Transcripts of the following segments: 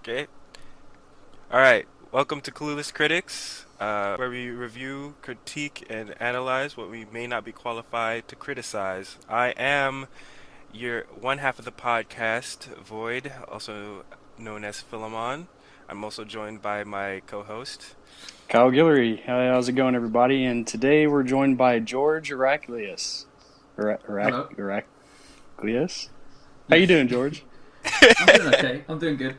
Okay. All right. Welcome to Clueless Critics, where we review, critique, and analyze what we may not be qualified to criticize. I am your one half of the podcast, Void, also known as Philemon. I'm also joined by my co-host. Kyle Guillory, how's it going, everybody? And today we're joined by George Eracleous. Hello. Eracleous? How you Yes. doing, George? I'm doing okay. I'm doing good.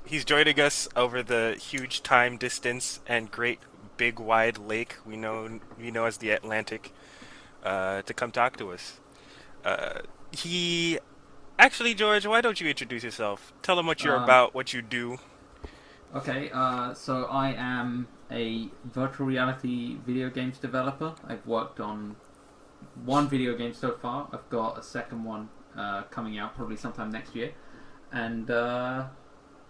He's joining us over the huge time distance and great big wide lake we know as the Atlantic, to come talk to us. He Actually, George, why don't you introduce yourself? Tell them what you're Um, about, what you do. okay. So I am a virtual reality video games developer. I've worked on one video game so far. I've got a second one coming out probably sometime next year, and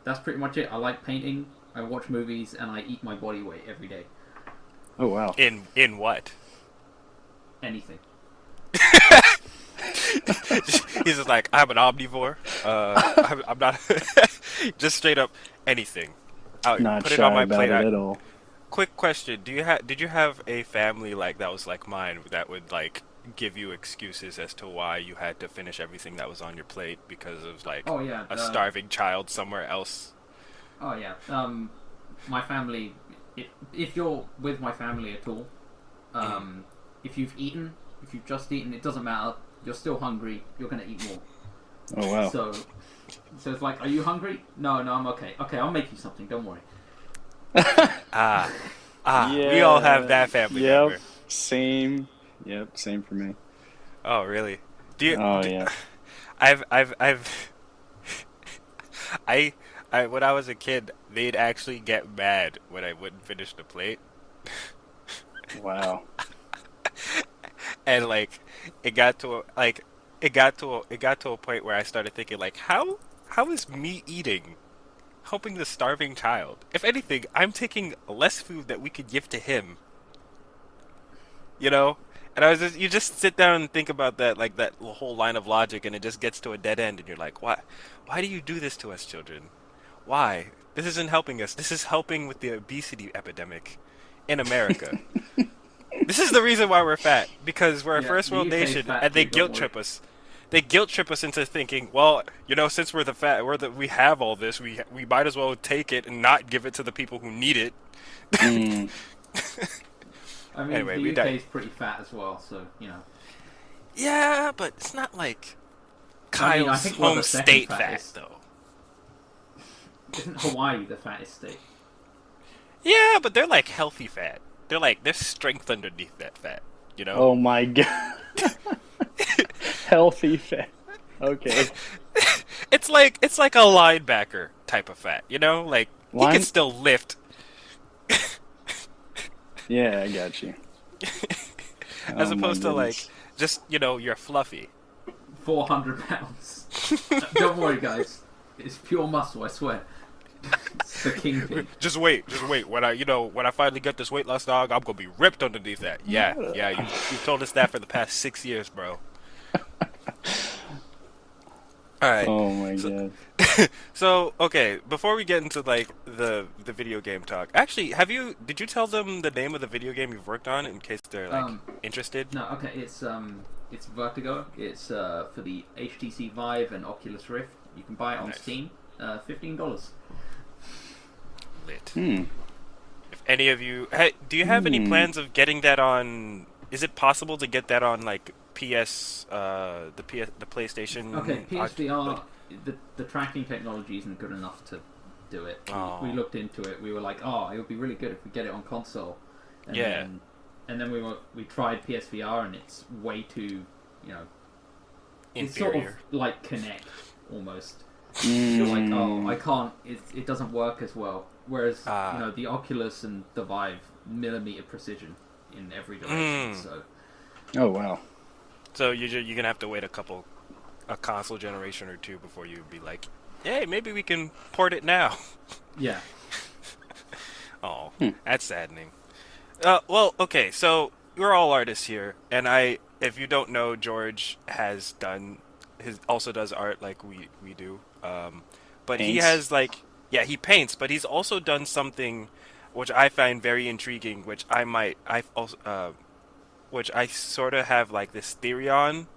that's pretty much it. I like painting. I watch movies, and I eat my body weight every day. Oh, wow. In what? Anything. He's just like, I'm an omnivore. I'm not just straight up anything. I'll Not put it on shy my about plate. it at all. Quick question: Did you have a family like that was like mine that would like give you excuses as to why you had to finish everything that was on your plate because of like Oh yeah. a starving child somewhere else? Oh yeah. My family. If you're with my family at all, um, if you've eaten, if you've just eaten, it doesn't matter. You're still hungry. You're gonna eat more. Oh, wow. So it's like, are you hungry? No, no, I'm okay. Okay, I'll make you something. Don't worry. Ah, we all have Yeah. that family Yep. member. Same. Yep. Same for me. Oh, really? Do you? Oh, yeah. I've I when I was a kid, they'd actually get mad when I wouldn't finish the plate, Wow. and like it got to a point where I started thinking like, how is me eating helping the starving child? If anything, I'm taking less food that we could give to him, you know? And you just sit down and think about that, like that whole line of logic, and it just gets to a dead end, and you're like, why do you do this to us, children? Why? This isn't helping us. This is helping with the obesity epidemic in America. This is the reason why we're fat, because we're a Yeah, first the world UK's nation, fat and they too. Don't guilt worry. trip us. They guilt trip us into thinking, well, since we have all this, we might as well take it and not give it to the people who need it. Mm. I mean, Anyway, the we UK's died. pretty fat as well. So you know. Yeah, but it's not like I mean, I Kyle's think we're home the second state fat, fattest. though. Isn't Hawaii the fattest state? Yeah, but they're like healthy fat. They're like there's strength underneath that fat, you know? Oh, my God. Healthy fat. Okay. It's like a linebacker type of fat, you know? Like he can Line? still lift. Yeah, I got you. As Oh, my opposed to like goodness. just, you're fluffy. 400 pounds. Don't worry, guys. It's pure muscle. I swear. It's the kingpin. Just wait. When I finally get this weight loss dog, I'm gonna be ripped underneath that. Yeah, yeah. You've told us that for the past 6 years, bro. All right. Oh, my So, God. so okay. Before we get into like the video game talk, actually, did you tell them the name of the video game you've worked on in case they're like Um, interested? no, okay. It's Vertigo. It's for the HTC Vive and Oculus Rift. You can buy it on Nice. Steam. $15. Lit. Hmm. If any of you, hey, do you have any Hmm. plans of getting that on? Is it possible to get that on like the Okay, PlayStation? Like, PSVR. The tracking technology isn't good enough to do it. We oh, looked into it. We were like, oh, it would be really good if we get it on console. And yeah. then we tried PSVR and it's way too, you know, it's sort of Inferior. like Connect almost. You're like, oh, Mm. I can't. It doesn't work as well. Whereas Ah. the Oculus and the Vive millimeter precision in every direction. Mm. So Uh, Oh, wow. So you're gonna have to wait a console generation or two before you be like, hey, maybe we can port it now. yeah, Oh, Hmm. that's saddening. Well, okay, so we're all artists here, and if you don't know, George also does art like we do. but he Paints. has like, yeah, he paints, but he's also done something which I find very intriguing, which I also which I sort of have like this theory on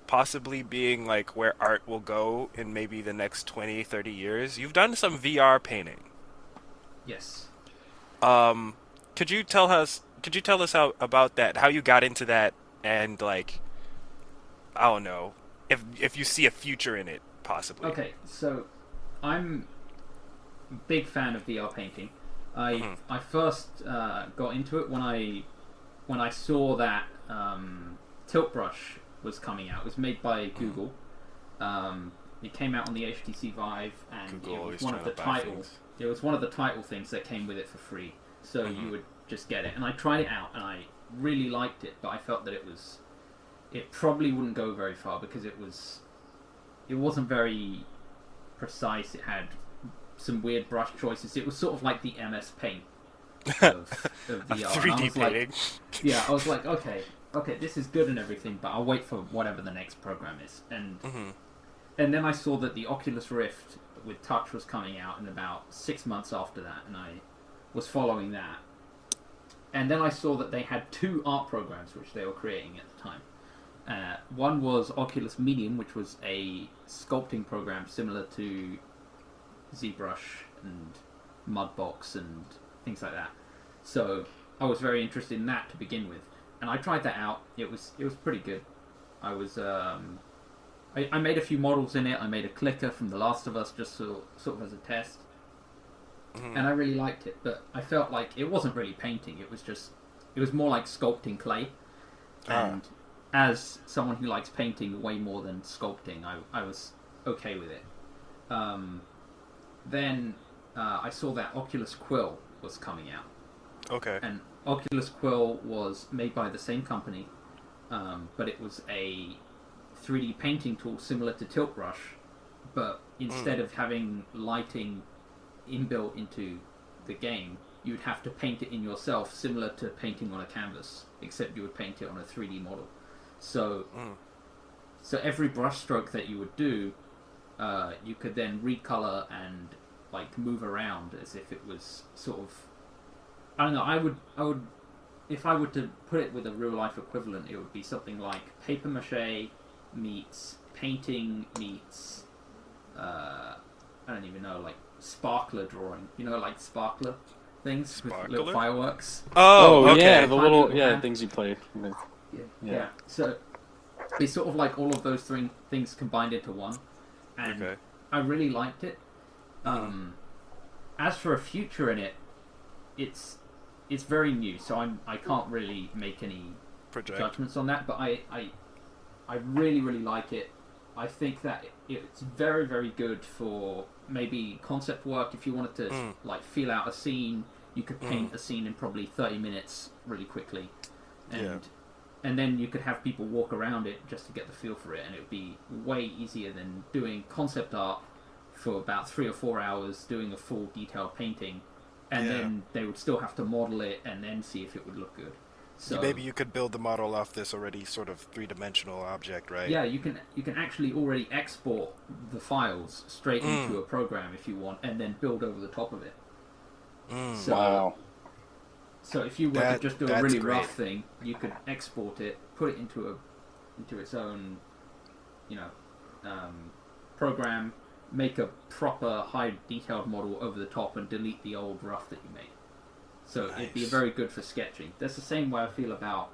possibly being like where art will go in maybe the next 20, 30 years. You've done some VR painting. Yes. Um, could you tell us how about that? How you got into that and like I don't know if you see a future in it possibly. Okay, so I'm a big fan of VR painting. I Hmm. I first got into it when I saw that Tilt Brush was coming out. It was made by Google. It came out on the HTC Vive, and Google it was always one of trying the to buy title. things. It was one of the title things that came with it for free, so you Hmm. would just get it. And I tried it out, and I really liked it, but I felt that it probably wouldn't go very far because it wasn't very precise. It had some weird brush choices. It was sort of like the MS Paint of A VR, and I 3D was like, painting. yeah, I was like, okay, this is good and everything, but I'll wait for whatever the next program is. Hmm. And then I saw that the Oculus Rift with touch was coming out in about 6 months after that, and I was following that. And then I saw that they had two art programs which they were creating at the time. One was Oculus Medium, which was a sculpting program similar to ZBrush and Mudbox and things like that. So I was very interested in that to begin with, and I tried that out. It was pretty good. I was I made a few models in it. I made a clicker from The Last of Us just sort of as a test, Hmm. and I really liked it. But I felt like it wasn't really painting. It was more like sculpting clay. Ah, And as someone who likes painting way more than sculpting, I was okay with it. Um, then I saw that Oculus Quill was coming out, okay. and Oculus Quill was made by the same company, but it was a 3D painting tool similar to Tilt Brush, but Mm. instead of having lighting inbuilt into the game, you'd have to paint it in yourself, similar to painting on a canvas, except you would paint it on a 3D model. So, Mm. so every brush stroke that you would do, you could then recolor and like move around as if it was sort of. I don't know. I would, if I were to put it with a real life equivalent, it would be something like paper mache meets painting meets. I don't even know, like sparkler drawing. You know, like sparkler things with little Sparkler? fireworks. Oh, Oh yeah, okay. the Tiny little little hand. things you play with. Yeah. Yeah. Yeah. So it's sort of like all of those three things combined into one, and Okay. I really liked it. Mhm. As for a future in it, it's it's very new, so I can't really make any Project. judgments on that. But I really really like it. I think that it's very very good for maybe concept work. If you wanted to Mm. like feel out a scene, you could paint Mm. a scene in probably 30 minutes really quickly, and Yeah. and then you could have people walk around it just to get the feel for it, and it would be way easier than doing concept art for about 3 or 4 hours, doing a full detailed painting, and Yeah. then they would still have to model it and then see if it would look good. So Maybe you could build the model off this already sort of three-dimensional object, right? yeah, you can actually already export the files straight Mm. into a program if you want, and then build over the top of it. Mm. So, Wow. so if you were That- to just do a that's really great. rough thing, you could export it, put it into its own, you know, program, make a proper high detailed model over the top, and delete the old rough that you made. So it'd be Nice. very good for sketching. That's the same way I feel about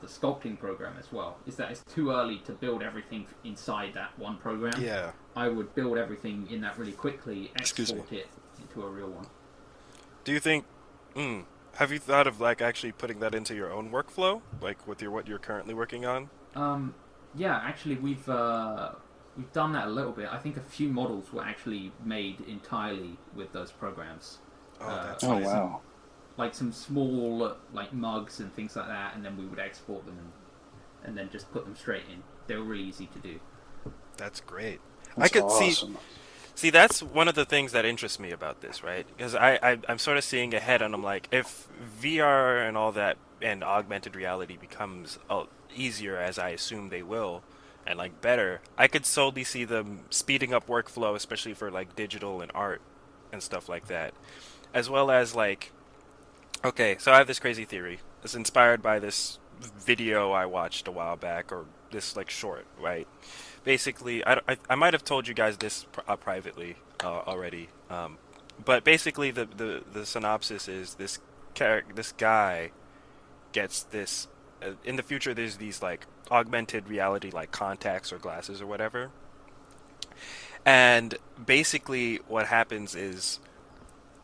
the sculpting program as well. Is that it's too early to build everything inside that one program. Yeah. I would build everything in that really quickly, Excuse me. export it into a real one. Do you think? Have you thought of like actually putting that into your own workflow, like with your what you're currently working on? Yeah, actually, we've done that a little bit. I think a few models were actually made entirely with those programs. Oh, that's Oh nice. wow. Like some small like mugs and things like that, and then we would export them and then just put them straight in. They were really easy to do. That's great. That's I could awesome. see that's one of the things that interests me about this, right? Because I'm sort of seeing ahead, and I'm like, if VR and all that and augmented reality becomes easier, as I assume they will, and like better, I could solely see them speeding up workflow, especially for like digital and art and stuff like that. As well as like, okay, so I have this crazy theory. It's inspired by this video I watched a while back, or this like short, right? Basically, I might have told you guys this privately already. But basically, the synopsis is this guy gets this. In the future, there's these like augmented reality like contacts or glasses or whatever. And basically, what happens is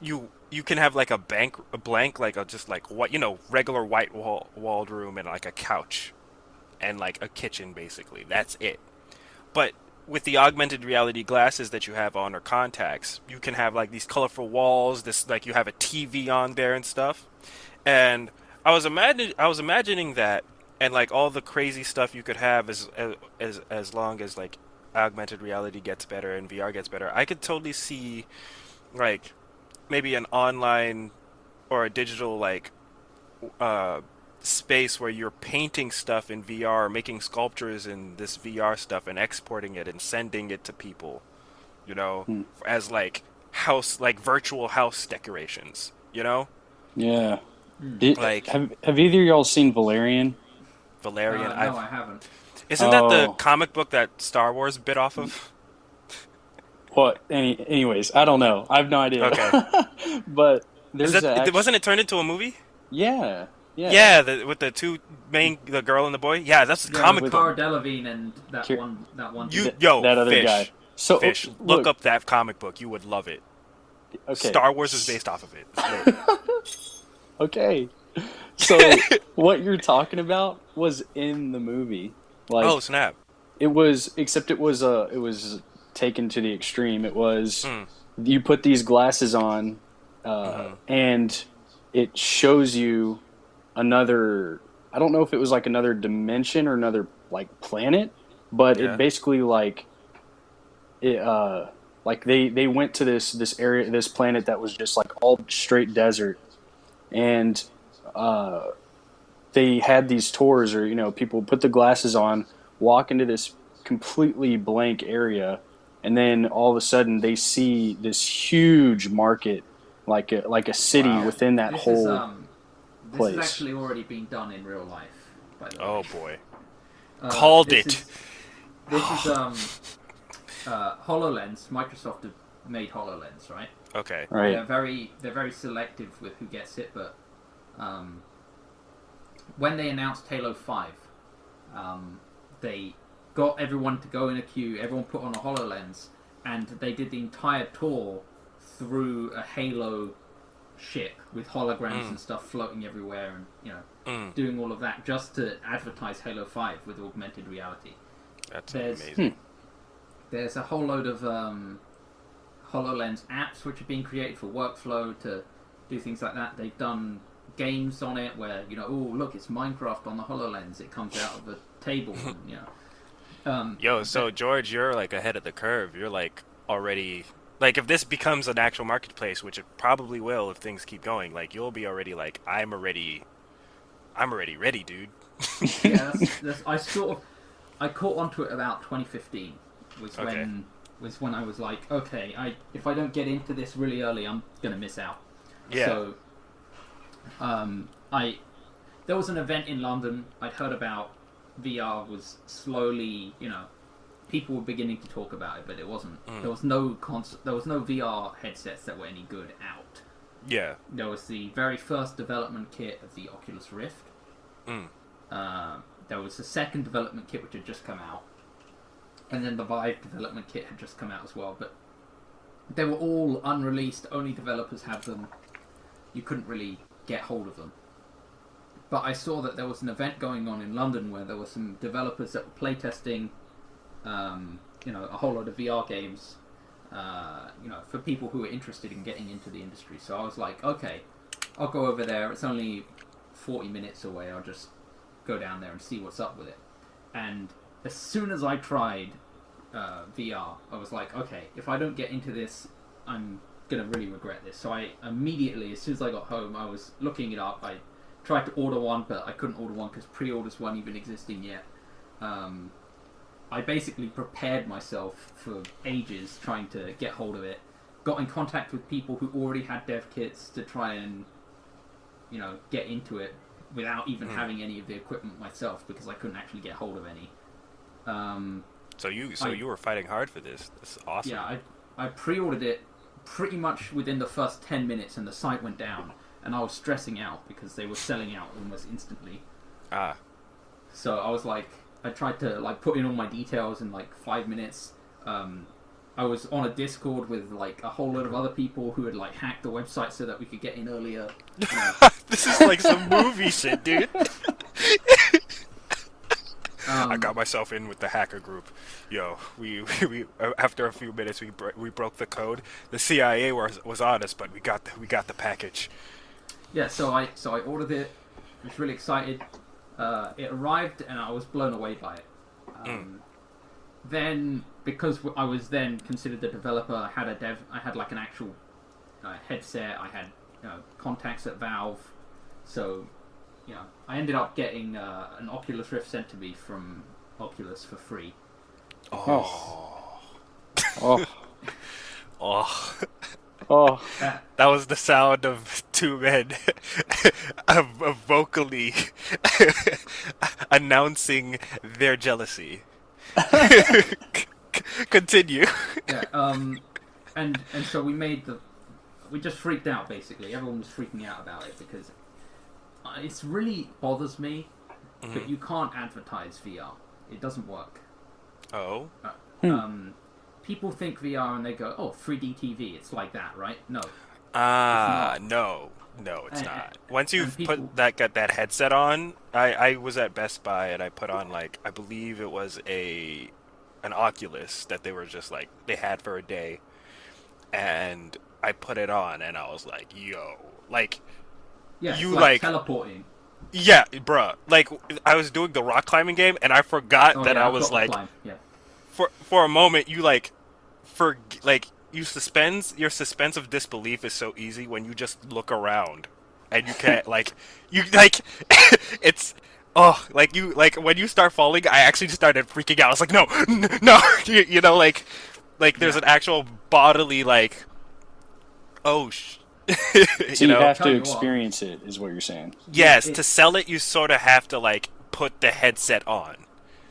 you can have like a blank like a just like what regular white walled room and like a couch and like a kitchen basically. That's it. But with the augmented reality glasses that you have on or contacts, you can have like these colorful walls. This like you have a TV on there and stuff. And I was imagining that and like all the crazy stuff you could have as long as like augmented reality gets better and VR gets better. I could totally see like maybe an online or a digital like uh space where you're painting stuff in VR, making sculptures in this VR stuff and exporting it and sending it to people, you know, Hmm. as like house like virtual house decorations, you know? Yeah. Hmm. Like Have either of y'all seen Valerian? Valerian No, I've I haven't. Isn't that the Oh, comic book that Star Wars bit off of? what? Anyways, I don't know. I have no idea. Okay. But Is there's that a wasn't it turned into a movie? yeah, yeah. Yeah, with the two main the girl and the boy. Yeah, that's the Yeah, with comic With book. Cara Delevingne and Kier- that one You dude. yo, that other guy. So fish. Look look, up that comic book. You would love it. okay, Star Wars is based off of it. It's okay. So lit. what you're talking about was in the movie. Oh Like snap! it was, except it was taken to the extreme. It was Mm, you put these glasses on, hmm. and it shows you another. I don't know if it was like another dimension or another like planet, but it Yeah. basically like they went to this area, this planet that was just like all straight desert, and uh, they had these tours, or people put the glasses on, walk into this completely blank area, and then all of a sudden they see this huge market, like a city Wow. within that This is whole this has place. actually already been done in real life, by the way. Oh boy. Uh, Called this it. Is, this is HoloLens. Microsoft have made HoloLens, right? Okay. Right. They're very selective with who gets it, but when they announced Halo 5, they got everyone to go in a queue. Everyone put on a HoloLens, and they did the entire tour through a Halo ship with holograms and stuff floating everywhere, and doing all of that just to advertise Halo 5 with augmented reality. That's There's amazing. there's a whole load of HoloLens apps which are being created for workflow to do things like that. They've done games on it where oh look, it's Minecraft on the HoloLens. It comes out of a table, and, Yo, so George, you're like ahead of the curve. You're like already like if this becomes an actual marketplace, which it probably will if things keep going, like you'll be already like I'm already ready, dude. yeah, that's I caught onto it about 2015 was Okay. when I was like, okay, if I don't get into this really early, I'm gonna miss out. Yeah. So, I there was an event in London. I'd heard about VR was slowly, people were beginning to talk about it, but it wasn't. There was no there was no VR headsets that were any good out. Yeah. There was the very first development kit of the Oculus Rift. Mm. There was the second development kit which had just come out, and then the Vive development kit had just come out as well. But they were all unreleased. Only developers had them. You couldn't really get hold of them. But I saw that there was an event going on in London where there were some developers that were playtesting, a whole lot of VR games, for people who were interested in getting into the industry. So I was like, okay, I'll go over there. It's only 40 minutes away. I'll just go down there and see what's up with it. And as soon as I tried VR, I was like, okay, if I don't get into this, I'm going to really regret this. So I immediately, as soon as I got home, I was looking it up. I tried to order one, but I couldn't order one because pre-orders weren't even existing yet. I basically prepared myself for ages trying to get hold of it. Got in contact with people who already had dev kits to try and, get into it without even having any of the equipment myself because I couldn't actually get hold of any. So you were fighting hard for this. This is awesome. Yeah, I pre-ordered it pretty much within the first 10 minutes and the site went down and I was stressing out because they were selling out almost instantly. Ah. So I was like, I tried to put in all my details in 5 minutes. I was on a Discord with a whole load of other people who had hacked the website so that we could get in earlier. This is like some movie shit, dude. I got myself in with the hacker group. Yo, we after a few minutes we broke the code. The CIA was on us, but we got the package. Yeah, so I ordered it. I was really excited. It arrived and I was blown away by it. Then, because I was then considered the developer, I had an actual headset. I had contacts at Valve, so I ended up getting an Oculus Rift sent to me from Oculus for free. Oh. Oh. Oh. Oh. That was the sound of two men of vocally announcing their jealousy. Continue. Yeah. And so we just freaked out basically. Everyone was freaking out about it because it really bothers me that you can't advertise VR. It doesn't work. Oh. People think VR and they go, "Oh, 3D TV, it's like that, right?" No. No, it's not. Once you've got that headset on, I was at Best Buy and I put on I believe it was an Oculus that they were just they had for a day, and I put it on and I was like, yo, yeah, you teleporting. Yeah, bruh. I was doing the rock climbing game and I forgot that I was yeah. For a moment you your suspense of disbelief is so easy when you just look around and you can't it's when you start falling I actually started freaking out. I was like no there's an actual bodily oh So you have to experience it is what you're saying. Yes, to sell it you sort of have to put the headset on.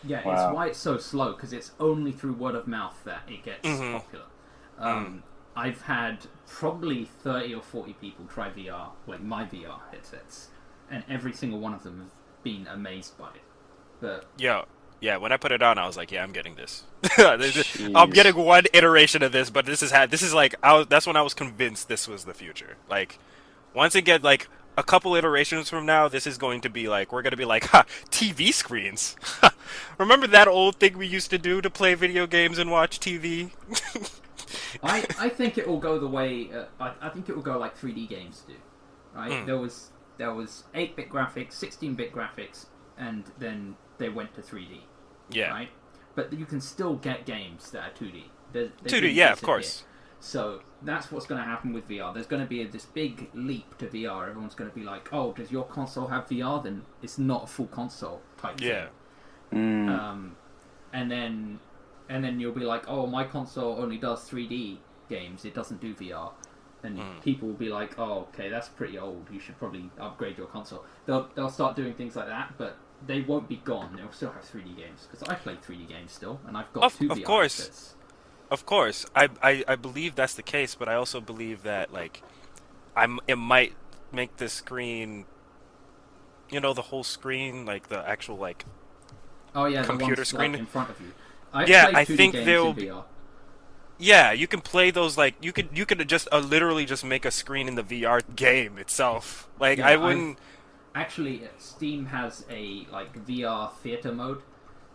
Yeah, Wow. It's why it's so slow, because it's only through word of mouth that it gets popular. I've had probably 30 or 40 people try VR, my VR headsets, and every single one of them have been amazed by it. But yeah, when I put it on, I was like, yeah, I'm getting this. I'm getting one iteration of this, but that's when I was convinced this was the future. Once it get a couple iterations from now, this is going to be we're going to be TV screens. Remember that old thing we used to do to play video games and watch TV? I think it will go the way I think it will go like 3D games do. Right? There was 8-bit graphics, 16-bit graphics, and then they went to 3D. Yeah. Right? But you can still get games that are 2D. They 2D, yeah, of course. So that's what's going to happen with VR. There's going to be this big leap to VR. Everyone's going to be like, "Oh, does your console have VR?" Then it's not a full console type thing. And then you'll be like, "Oh, my console only does 3D games. It doesn't do VR." And people will be like, "Oh, okay, that's pretty old. You should probably upgrade your console." They'll start doing things like that, but they won't be gone. They'll still have 3D games because I play 3D games still, and I've got two VR headsets. Of course, I believe that's the case, but I also believe that it might make the screen, the whole screen, the actual oh yeah, computer the ones, screen in front of you. I think they'll be. Yeah, you can play those you could just literally just make a screen in the VR game itself. I wouldn't. Actually, Steam has a VR theater mode,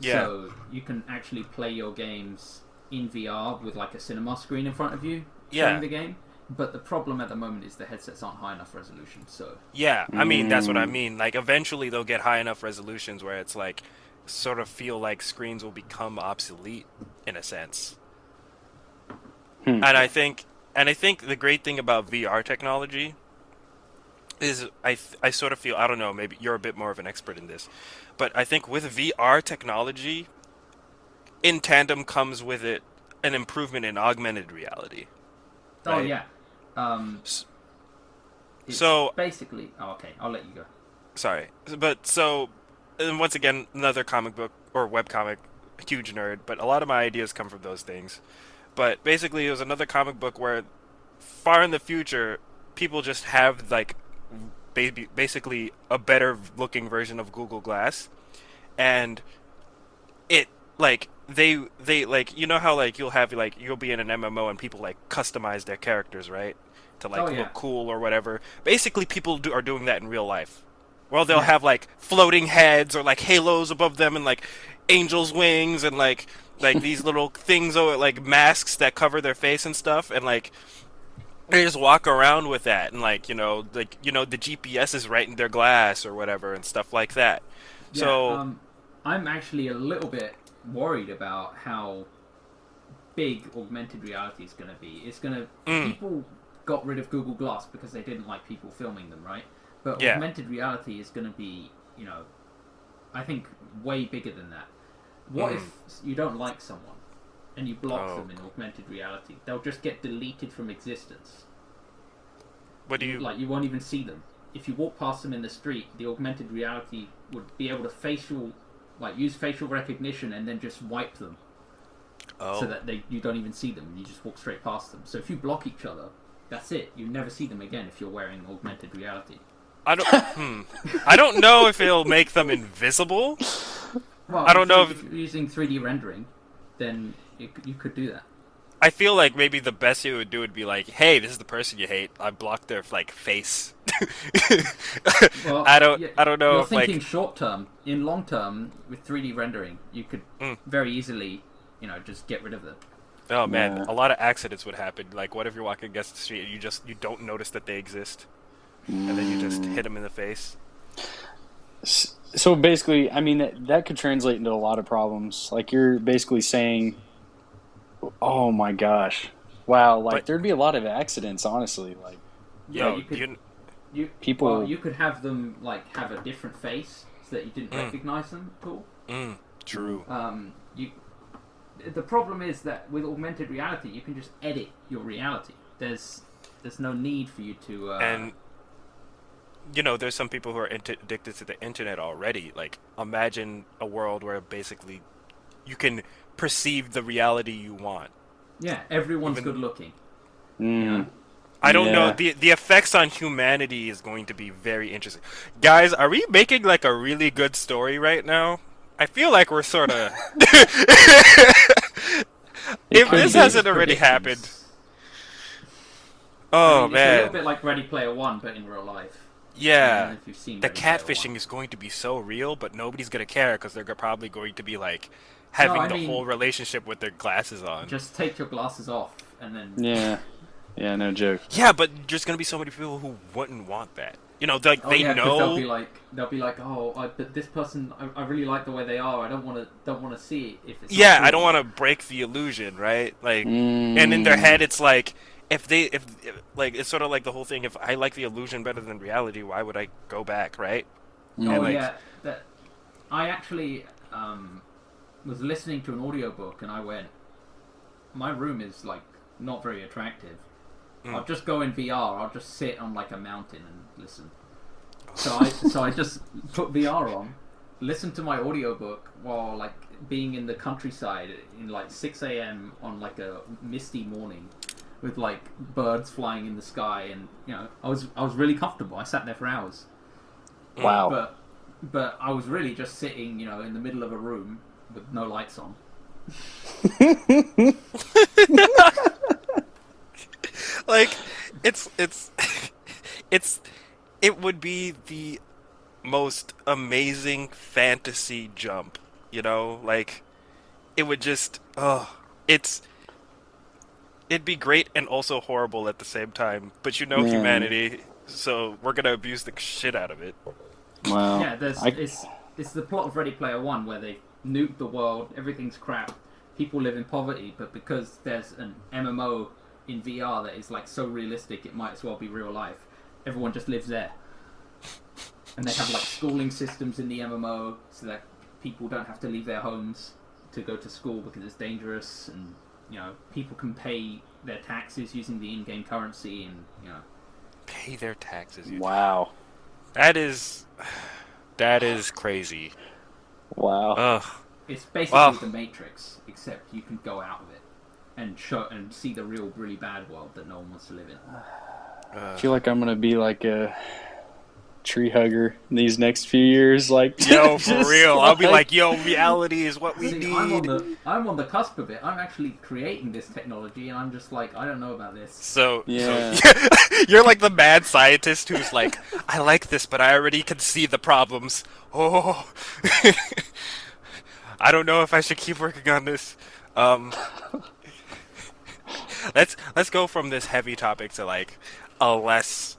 yeah. So you can actually play your games in VR with a cinema screen in front of you showing the game. But the problem at the moment is the headsets aren't high enough resolution. So yeah, I mean that's what I mean. Eventually they'll get high enough resolutions where it's sort of feel like screens will become obsolete in a sense. And I think the great thing about VR technology is I sort of feel, I don't know, maybe you're a bit more of an expert in this, but I think with VR technology, in tandem comes with it an improvement in augmented reality, Oh right? yeah. Um, S- it's So, basically. Oh, okay. I'll let you go. sorry, but so, and once again, another comic book or webcomic, huge nerd, but a lot of my ideas come from those things. But basically, it was another comic book where far in the future, people just have like basically a better looking version of Google Glass, and it like they like you know how like you'll be in an MMO and people like customize their characters, right, to Oh like yeah. look cool or whatever. Basically, people are doing that in real life. Well, they'll Yeah. have like floating heads or like halos above them and like angels' wings and like these little things or like masks that cover their face and stuff, and like they just walk around with that, and the GPS is right in their glass or whatever and stuff like that. Yeah. So I'm actually a little bit worried about how big augmented reality is going to be. It's going to mm, people got rid of Google Glass because they didn't like people filming them, right? But yeah. augmented reality is going to be, I think way bigger than that. What Mm. if you don't like someone and you block Oh, them in augmented reality? They'll just get deleted from existence. what do you? Like you won't even see them. If you walk past them in the street, the augmented reality would be able to use facial recognition and then just wipe them Oh, so that you don't even see them. You just walk straight past them. So if you block each other, that's it. You never see them again if you're wearing augmented reality. I don't. I don't know if it'll make them invisible. Well, I don't know if if. you're using 3D rendering, then you could do that. I feel like maybe the best you would do would be like, "Hey, this is the person you hate. I blocked their like face." Well, I don't. I don't know you're if thinking like. short term. In long term, with 3D rendering, you could Mm. very easily, just get rid of them. Oh man, Yeah. a lot of accidents would happen. Like, what if you're walking against the street and you don't notice that they exist, and then you just hit them in the face? So basically, I mean that could translate into a lot of problems. Like you're basically saying, "Oh my gosh, wow!" Like But there'd be a lot of accidents, honestly. Like Yeah, yo, you could. you. people. You could have them have a different face so that you didn't Mm, recognize them at all. true. You. The problem is that with augmented reality, you can just edit your reality. There's no need for you to. And there's some people who are addicted to the internet already. Like, imagine a world where basically you can perceive the reality you want. Yeah, everyone's Even good looking. Mm, I don't know, yeah. the effects on humanity is going to be very interesting. Guys, are we making like a really good story right now? I feel like we're sort of It if could this be. hasn't already happened. I Oh mean, it's a little man. bit like Ready Player One, but in real life. I don't know Yeah. if you've seen The Ready Player catfishing One. is going to be so real, but nobody's going to care because they're probably going to be like No, having I the mean, whole relationship with their glasses on. just take your glasses off and then. Yeah, yeah, no joke. Yeah, but there's going to be so many people who wouldn't want that. Like Oh they yeah, because know. they'll be like, but this person, I really like the way they are. I don't want to see it if it's. Yeah, not I don't true. want to break the illusion, right? Like, and in their Mm, head, it's like if like it's sort of like the whole thing. If I like the illusion better than reality, why would I go back, right? And Oh mm, like, yeah, that I actually was listening to an audiobook and I went, my room is not very attractive. Mm. I'll just go in VR. I'll just sit on a mountain and listen. So I just put VR on, listen to my audiobook while being in the countryside in 6 a.m. on a misty morning with birds flying in the sky, and I was really comfortable. I sat there for hours. wow. But I was really just sitting, in the middle of a room with no lights on. like it's it's it would be the most amazing fantasy jump, like it would just it's it'd be great and also horrible at the same time, but Man, humanity, so we're gonna abuse the shit out of it. wow. Yeah, I it's the plot of Ready Player One where they nuke the world, everything's crap, people live in poverty, but because there's an MMO in VR that is so realistic, it might as well be real life. Everyone just lives there, and they have schooling systems in the MMO so that people don't have to leave their homes to go to school because it's dangerous, and people can pay their taxes using the in-game currency, and Pay their taxes. Wow. That is crazy. Wow. Ugh. it's basically Well, the Matrix, except you can go out of it and see the real, really bad world that no one wants to live in. I feel like I'm gonna be like a tree hugger these next few years. Like, yo, for just real. I'll be like, yo, reality is what we See, need. I'm on the cusp of it. I'm actually creating this technology, and I'm just like, I don't know about this. So Yeah. you're like the mad scientist who's like, I like this, but I already can see the problems. Oh, I don't know if I should keep working on this. Let's go from this heavy topic to like a less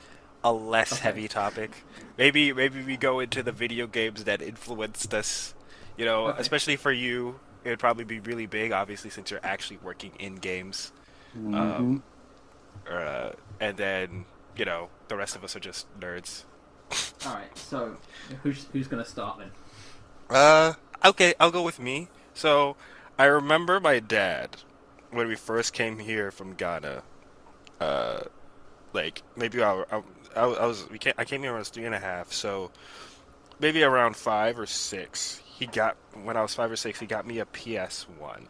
heavy topic. Maybe we go into the video games that influenced us. Okay. Especially for you, it would probably be really big, obviously, since you're actually working in games. Mhm. And then the rest of us are just nerds. All right, so who's gonna start then? Okay, I'll go with me. So, I remember my dad when we first came here from Ghana. Like maybe I came here when I was 3.5. So maybe around 5 or 6. When I was 5 or 6, he got me a PS1.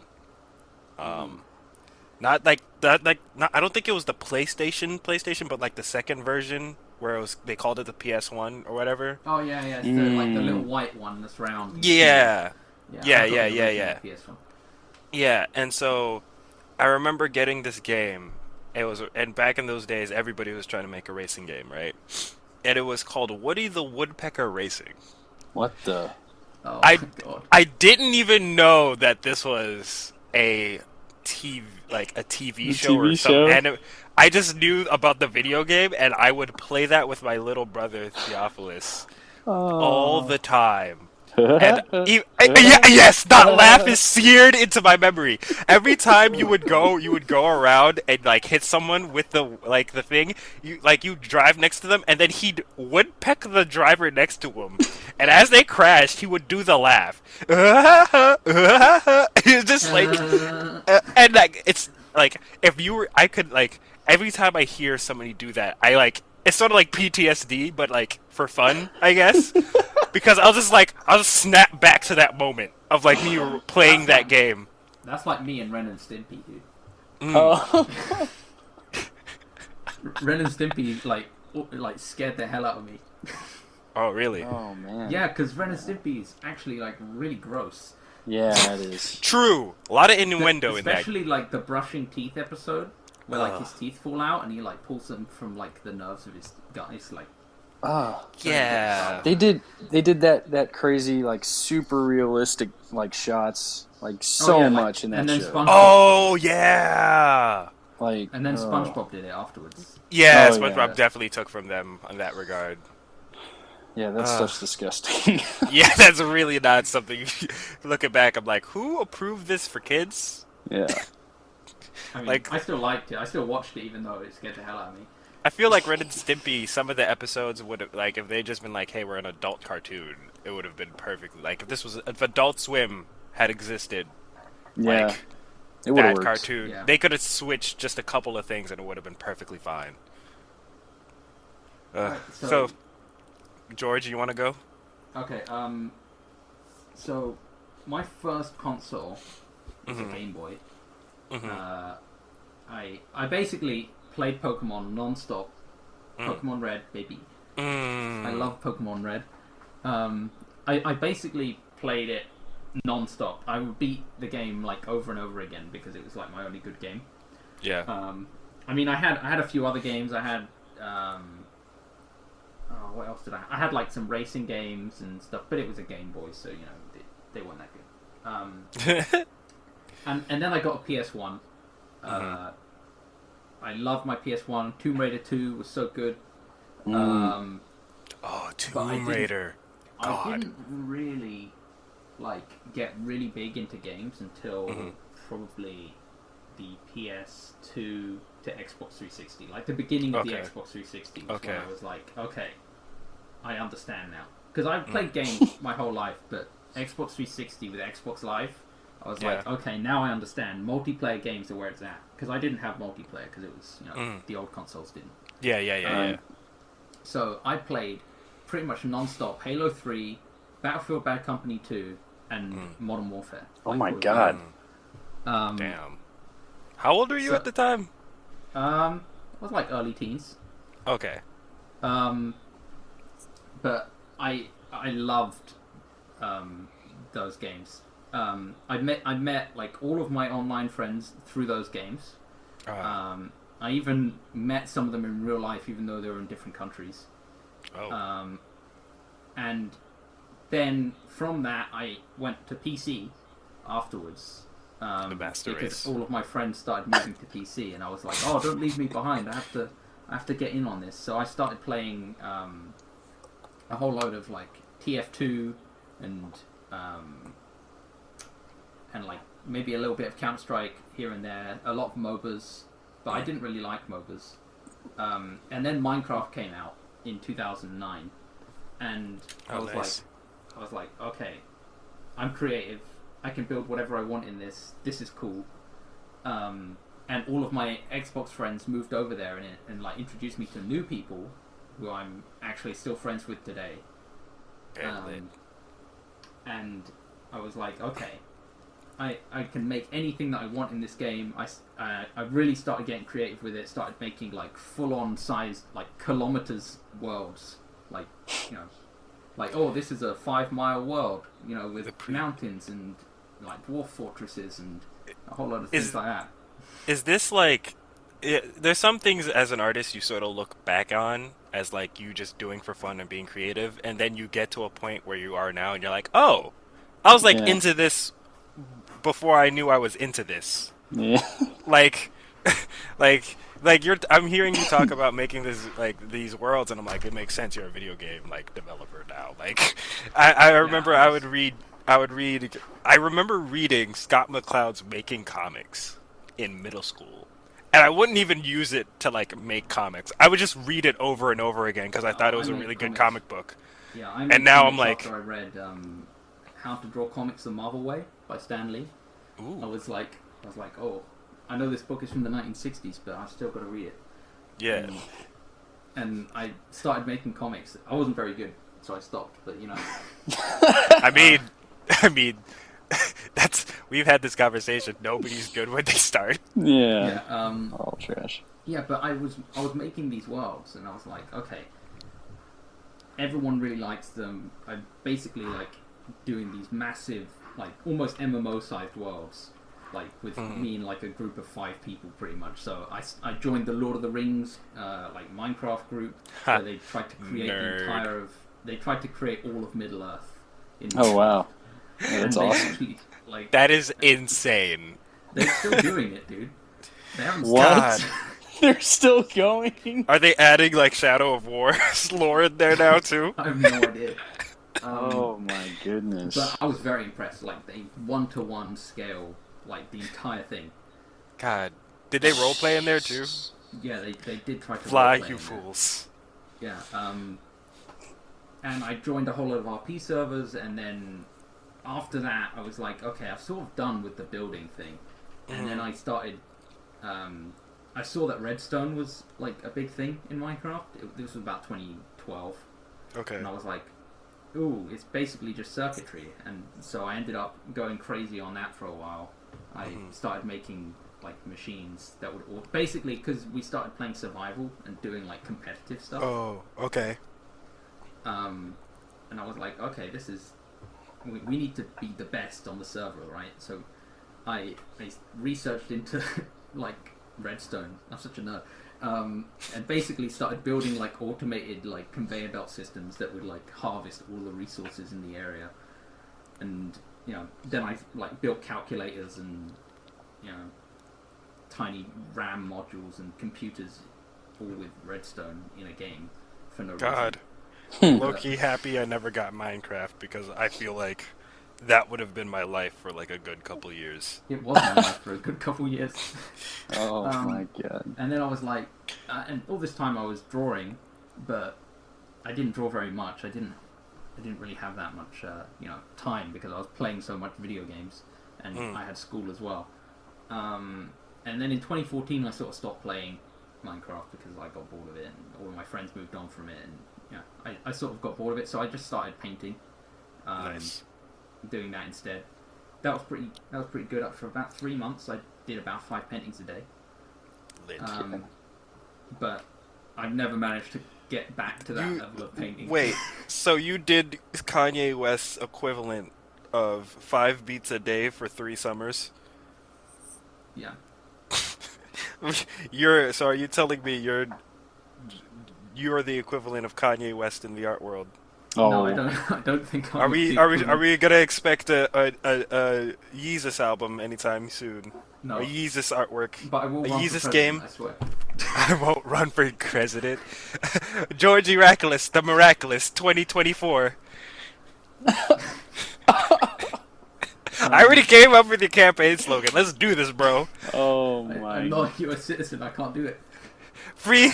Not like that. Not, I don't think it was the PlayStation, but like the second version where they called it the PS1 or whatever. Oh yeah, it's the little white one that's round. Yeah. Yeah. Yeah, I thought yeah, it was yeah, the yeah. PS1. Yeah, and so I remember getting this game. And back in those days, everybody was trying to make a racing game, right? And it was called Woody the Woodpecker Racing. What the? Oh I my god. I didn't even know that this was a TV show or TV something. show? And I just knew about the video game, and I would play that with my little brother Theophilus all the time. And yes, that laugh is seared into my memory. Every time you would go around and like hit someone with the thing. You drive next to them, and then he'd woodpeck the driver next to him. And as they crashed, he would do the laugh. It's just like, and like it's like I could like every time I hear somebody do that, it's sort of like PTSD, but like for fun, I guess. Because I'll just snap back to that moment of like me playing that game. That's like me and Ren and Stimpy, dude. Oh. Ren and Stimpy like scared the hell out of me. Oh really? Oh man. Yeah, because Ren and Stimpy is actually like really gross. Yeah, that is. True. A lot of innuendo in that. Especially like the brushing teeth episode, where like his teeth fall out and he like pulls them from like the nerves of his gut. It's like, Oh. Yeah. They did that crazy like super realistic like shots like so yeah, much in that and then show. SpongeBob. Oh yeah. Like And then SpongeBob did it afterwards. Yeah, Oh, SpongeBob yeah. definitely took from them in that regard. Yeah, that stuff's disgusting. Yeah, that's really not something. Looking back, I'm like, who approved this for kids? Yeah. I mean, Like- I still liked it. I still watched it, even though it scared the hell out of me. I feel like Ren and Stimpy, some of the episodes would have, like, if they'd just been like, hey, we're an adult cartoon, it would have been perfect. Like, if Adult Swim had existed, Yeah. like, It would have that worked. cartoon, Yeah. they could have switched just a couple of things and it would have been perfectly fine. Alright, So, George, you want to go? Okay, so my first console was a Game Boy. I basically played Pokemon non-stop. Pokemon Red, baby. I love Pokemon Red. I basically played it non-stop. I would beat the game like over and over again because it was like my only good game. Yeah. I mean, I had a few other games. I had what else did I? I had like some racing games and stuff, but it was a Game Boy, so they weren't that good. And then I got a PS1. I loved my PS1. Tomb Raider 2 was so good. Oh, but I Tomb didn't- Raider. I God. didn't really get really big into games until probably the PS2 to Xbox 360. Like the beginning of the Okay. Xbox 360 was Okay. when I was like, okay, I understand now. Because I've played games my whole life, but Xbox 360 with Xbox Live, I was Yeah. like, okay, now I understand. Multiplayer games are where it's at, because I didn't have multiplayer because it was the old consoles didn't. Yeah. So I played pretty much non-stop Halo 3, Battlefield Bad Company 2, and Modern Warfare. Oh Like, my Call of god. Duty. Damn. How old were you so- at the time? I was like early teens. Okay. But I loved those games. I met like all of my online friends through those games. I even met some of them in real life, even though they were in different countries. And then from that, I went to PC afterwards. The master because race. all of my friends started moving to PC, and I was like, "Oh, don't leave me behind! I have to get in on this." So I started playing a whole load of like TF2 and like maybe a little bit of Counter Strike here and there. A lot of MOBAs, but I didn't really like MOBAs. And then Minecraft came out in 2009, and I was like, okay, I'm creative. I can build whatever I want in this. This is cool. And all of my Xbox friends moved over there and like introduced me to new people who I'm actually still friends with today. And I was like, okay, I can make anything that I want in this game. I really started getting creative with it. Started making like full-on size, like kilometers worlds. Like, like, oh, this is a 5-mile world, with mountains and like dwarf fortresses and a whole lot of things like that. Is this like... there's some things as an artist you sort of look back on as like you just doing for fun and being creative, and then you get to a point where you are now and you're like, oh, I was like into this before I knew I was into this. Yeah. Like, I'm hearing you talk about making this like these worlds, and I'm like, it makes sense. You're a video game like developer now. Like, I remember I remember reading Scott McCloud's Making Comics in middle school, and I wouldn't even use it to like make comics. I would just read it over and over again because I thought it was a really good comic book. Yeah, and now I'm like, after I read How to Draw Comics the Marvel Way by Stan Lee. ooh. I was like, oh, I know this book is from the 1960s, but I've still got to read it. Yeah. And I started making comics. I wasn't very good, so I stopped. But I mean, we've had this conversation. Nobody's good when they start. Yeah. All trash. Yeah, but I was making these worlds, and I was like, okay, everyone really likes them. I'm basically like doing these massive, like almost MMO-sized worlds, like with me and like a group of 5 people, pretty much. So I joined the Lord of the Rings like Minecraft group, where they tried to create they tried to create all of Middle Earth. Oh wow, that's awesome. Actually, like, That is insane. they're still doing it, dude. They haven't What? stopped. They're still going? Are they adding like Shadow of War lore in there now too? I have no idea. Oh my goodness. But I was very impressed. Like, they 1-to-1 scale, like the entire thing. God, did they roleplay in there too? Yeah, they did try to Fly, roleplay you in there. fools! Yeah, and I joined a whole lot of RP servers, and then after that, I was like, okay, I've sort of done with the building thing. And then I started, I saw that redstone was like a big thing in Minecraft. This was about 2012. Okay. And I was like, ooh, it's basically just circuitry. And so I ended up going crazy on that for a while. I started making like machines that would basically, because we started playing survival and doing like competitive stuff. Oh, okay. And I was like, okay, this is, we need to be the best on the server, right? So I researched into like redstone. I'm such a nerd. And basically started building like automated like conveyor belt systems that would like harvest all the resources in the area. And then I like built calculators and tiny RAM modules and computers, all with redstone in a game for no God, reason. low-key happy I never got Minecraft because I feel like that would have been my life for like a good couple years. It was my life for a good couple years. Oh my god. And then I was like, and all this time I was drawing, but I didn't draw very much. I didn't really have that much, time because I was playing so much video games. and I had school as well. And then in 2014, I sort of stopped playing Minecraft because I got bored of it, and all of my friends moved on from it, and I sort of got bored of it, so I just started painting. Nice. Doing that instead. That was pretty good. For about 3 months, I did about 5 paintings a day. Lit. But I've never managed to get back to that level of painting. Wait, so you did Kanye West's equivalent of 5 beats a day for 3 summers? Yeah. So are you telling me you're the equivalent of Kanye West in the art world? Oh, No, I don't. I don't think. Are we gonna expect a Yeezus album anytime soon? No. A Yeezus artwork? But I will A run for Yeezus president, game? I swear. I won't run for president. George Eracleous, the Miraculous, 2024. I already came up with your campaign slogan. Let's do this, bro. oh my! I'm not a U.S. citizen. I can't do it. Free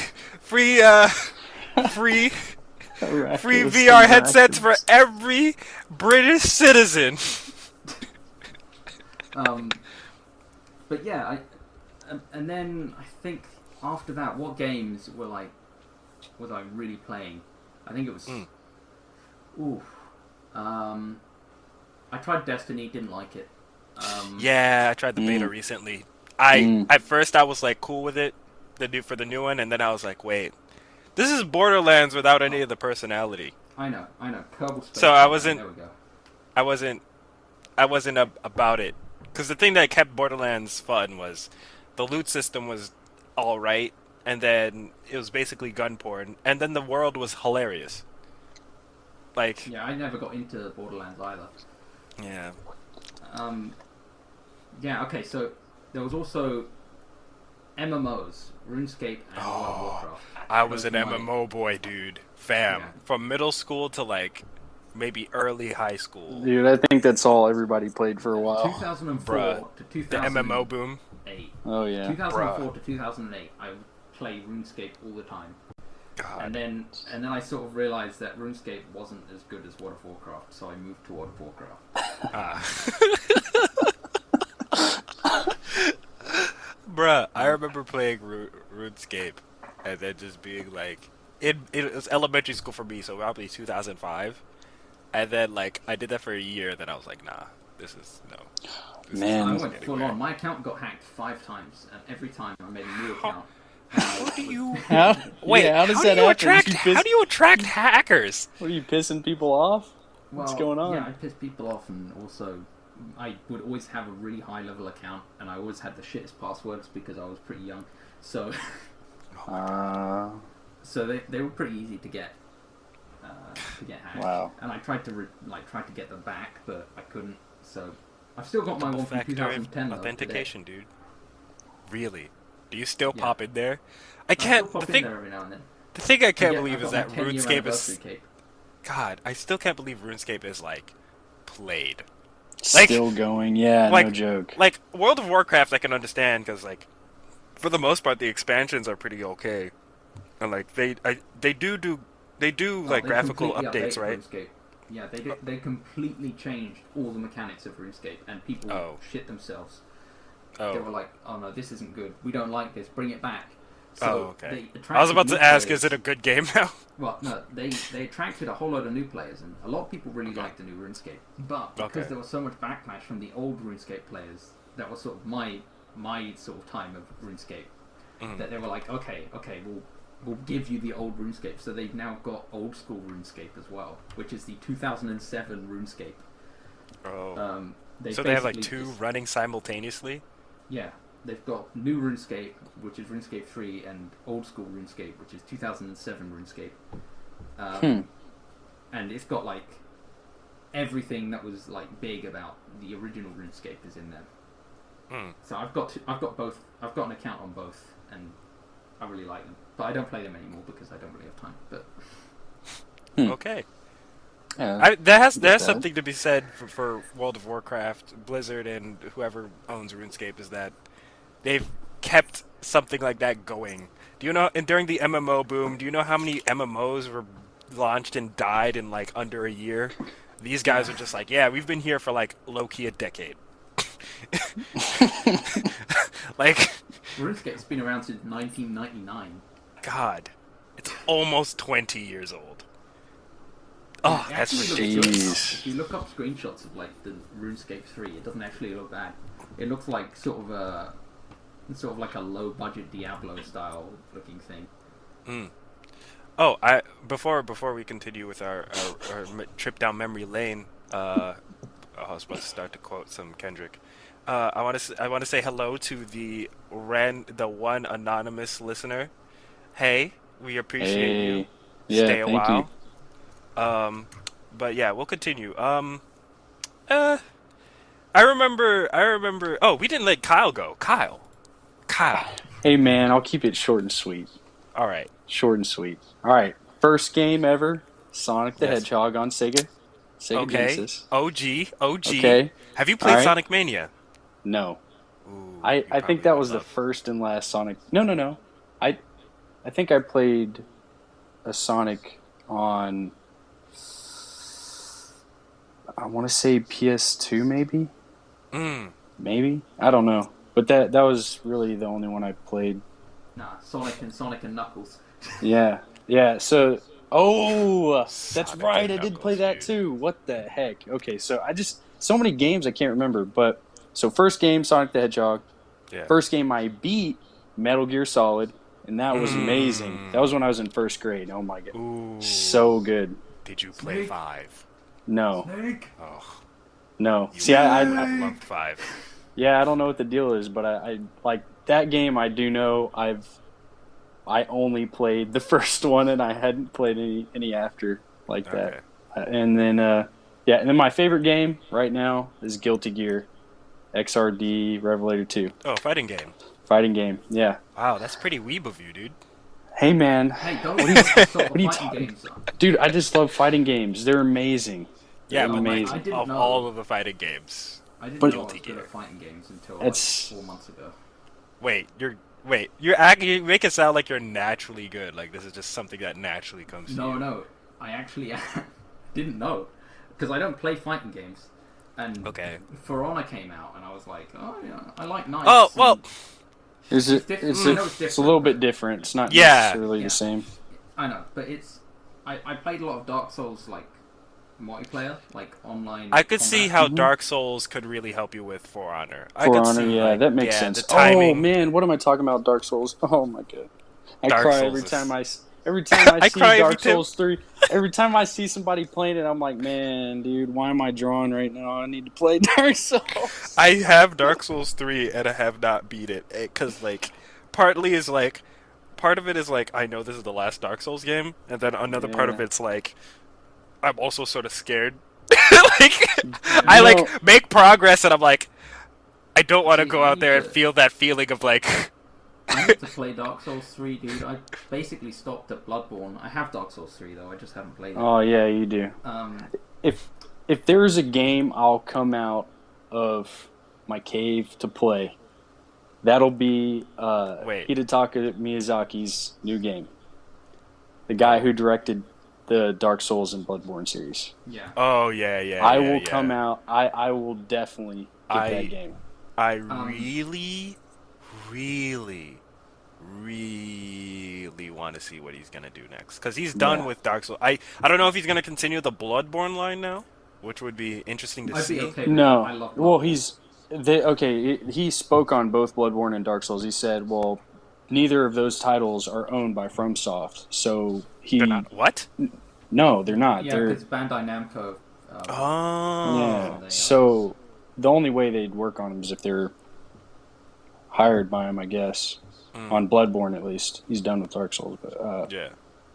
Eracleous VR and headsets for Eracleous. every British citizen. But yeah, and then I think after that, what games was I really playing? I think it was. I tried Destiny, didn't like it. Yeah, I tried the beta recently. At first I was like cool with it, for the new one, and then I was like, wait, this is Borderlands without any of the personality. I know. Kerbal Space. So I wasn't- There we go. I wasn't about it, because the thing that kept Borderlands fun was the loot system was all right, and then it was basically gun porn, and then the world was hilarious. Like, Yeah, I never got into Borderlands either. yeah. Yeah. Okay. So there was also MMOs, RuneScape and World of Warcraft. I was Those an were my- MMO boy, dude. Fam. Yeah. From middle school to like maybe early high school. Dude, I think that's all everybody played for a while. 2004 Bruh. to The 2008. MMO boom. Oh yeah. 2004 to 2008, I would play RuneScape all the time. God. And then I sort of realised that RuneScape wasn't as good as World of Warcraft, so I moved to World of Warcraft. Bruh, I remember playing RuneScape and then just being like, it was elementary school for me, so probably 2005. And then like I did that for a year, then I was like, nah, this is no. This Man. I isn't went full anywhere. on. My account got hacked 5 times, and every time I made a new account. How do you How, wait? yeah, how does that do you happen? attract? You piss- How do you attract hackers? What are you pissing people off? Well, What's going on? Yeah, I pissed people off, and also I would always have a really high level account, and I always had the shittest passwords because I was pretty young. So, so they were pretty easy to get hacked. Wow. And I tried to tried to get them back, but I couldn't. So I've still got my one from Factor 2010 though, authentication, dude. Really? Do you still Yeah. pop in there? I I can't. still pop The in thing, there every now and then. the thing I can't Yeah, believe I've is got that my 10-year RuneScape is. anniversary cape. God, I still can't believe RuneScape is like played. Still going, yeah, no like- joke. Like World of Warcraft, I can understand because like, for the most part, the expansions are pretty okay, and like they do Oh, like they graphical completely updates, updated right? RuneScape. Yeah, they completely changed all the mechanics of RuneScape, and people Oh. shit themselves. They were Oh, like, "Oh no, this isn't good. We don't like this. Bring it back." oh, So okay. they I was attracted about new to ask, players. is it a good game now? Well, no, they attracted a whole load of new players, and a lot of people really liked the new RuneScape. But because Okay. there was so much backlash from the old RuneScape players, that was sort of my sort of time of RuneScape, Mhm. that they were like, okay, we'll give you the old RuneScape. So they've now got old school RuneScape as well, which is the 2007 RuneScape. Oh, so they have like basically two just- running simultaneously. Yeah, they've got new RuneScape, which is RuneScape 3, and old school RuneScape, which is 2007 RuneScape. And it's got like everything that was like big about the original RuneScape is in there. Hmm. So I've got both. I've got an account on both, and I really like them. But I don't play them anymore because I don't really have time. But Okay. Yeah. There's that. something to be said for World of Warcraft, Blizzard, and whoever owns RuneScape is that they've kept something like that going. Do you know? And during the MMO boom, do you know how many MMOs were launched and died in like under a year? These guys are just like, yeah, we've been here for like low key a decade. Like, RuneScape's been around since 1999. God, it's almost 20 years old. And Oh, it that's actually looks good ridiculous. now. Jeez. If you look up screenshots of like the RuneScape 3, it doesn't actually look bad. It looks like sort of like a low budget Diablo style looking thing. Mm. Oh, I before we continue with our trip down memory lane, I was about to start to quote some Kendrick. I want to say hello to the one anonymous listener. Hey, we appreciate you. Hey, yeah, Stay a thank you. while. Um, but yeah, we'll continue. Uh, I remember. Oh, we didn't let Kyle go. Kyle. Hey, man, I'll keep it short and sweet. All right. Short and sweet. All right, first game ever, Sonic the Yes. Hedgehog on Sega Okay. Genesis. OG. Okay, Have you all played right. Sonic Mania? No, Ooh, you I think probably that would was the love. first and last Sonic. No. I I think I played a Sonic on, I want to say PS2 maybe. Mm. Maybe, I don't know. But that was really the only one I played. Nah, Sonic and Knuckles. Yeah. Yeah, so that's Sonic right. and I did play Knuckles, that dude. too. What the heck? Okay, so I just so many games I can't remember, but so first game Sonic the Hedgehog. Yeah. First game I beat Metal Gear Solid, and that was amazing. That was when I was in first grade. Oh my god. Ooh. So good. Did you play Snake. 5? No. Snake. Oh, No. you See, would have loved 5. yeah, I don't know what the deal is, but I like that game. I do know I only played the first one, and I hadn't played any after like that. Okay. And then yeah, and then my favorite game right now is Guilty Gear XRD Revelator 2 Oh, fighting game. fighting game. Yeah. Wow, that's pretty weeb of you, dude. Hey man, Hey, those are the sort what are you of fighting talking? games. Dude, I just love fighting games. They're amazing. Yeah, They're but like amazing. I didn't of know. all of the fighting games. I didn't But- know I was Guilty good Gear. at fighting games until It's- 4 months ago. Wait, you make it sound like you're naturally good. Like this is just something that naturally comes to you. No, I actually didn't know because I don't play fighting games. And Okay. For Honor came out, and I was like, oh yeah, I like knights. Oh, well, and- Is it? It's different. Is I it? know it's It's a little different, bit different. It's not Yeah. necessarily Yeah. the same. I know, but it's. I played a lot of Dark Souls like multiplayer, like online. I could see combat. how Mhm. Dark Souls could really help you with For Honor. I For could Honor, see, yeah, like, that makes yeah, sense. the timing. Oh man, what am I talking about? Dark Souls. Oh my god, I Dark cry Souls every is- time every time I I see cry every Dark time- Souls 3. Every time I see somebody playing it, I'm like, man, dude, why am I drawing right now? I need to play Dark Souls. I have Dark Souls 3 and I have not beat it because like part of it is like I know this is the last Dark Souls game, and then another part of Yeah. it's like I'm also sort of scared. Like I No. like make progress and I'm like I don't want to See, go I out there need and to- feel that feeling of like I need to play Dark Souls 3, dude. I basically stopped at Bloodborne. I have Dark Souls 3 though. I just haven't played it. Oh yeah, you do. If there's a game I'll come out of my cave to play, that'll be Wait. Hidetaka Miyazaki's new game. The guy who directed the Dark Souls and Bloodborne series. Yeah. oh yeah. I yeah, will yeah. come out. I will definitely get I- that game. I Um, really want to see what he's gonna do next because he's done Yeah. with Dark Souls. I don't know if he's gonna continue the Bloodborne line now, which would be interesting to I'd see. be okay with No, it. I love well, Bloodborne. okay. He spoke on both Bloodborne and Dark Souls. He said, "Well, neither of those titles are owned by FromSoft, so he They're not what? no, they're not. Yeah, they're because Bandai Namco. Oh, yeah. they are. So the only way they'd work on him is if they're hired by him, I guess. On Bloodborne, at least, he's done with Dark Souls. But yeah.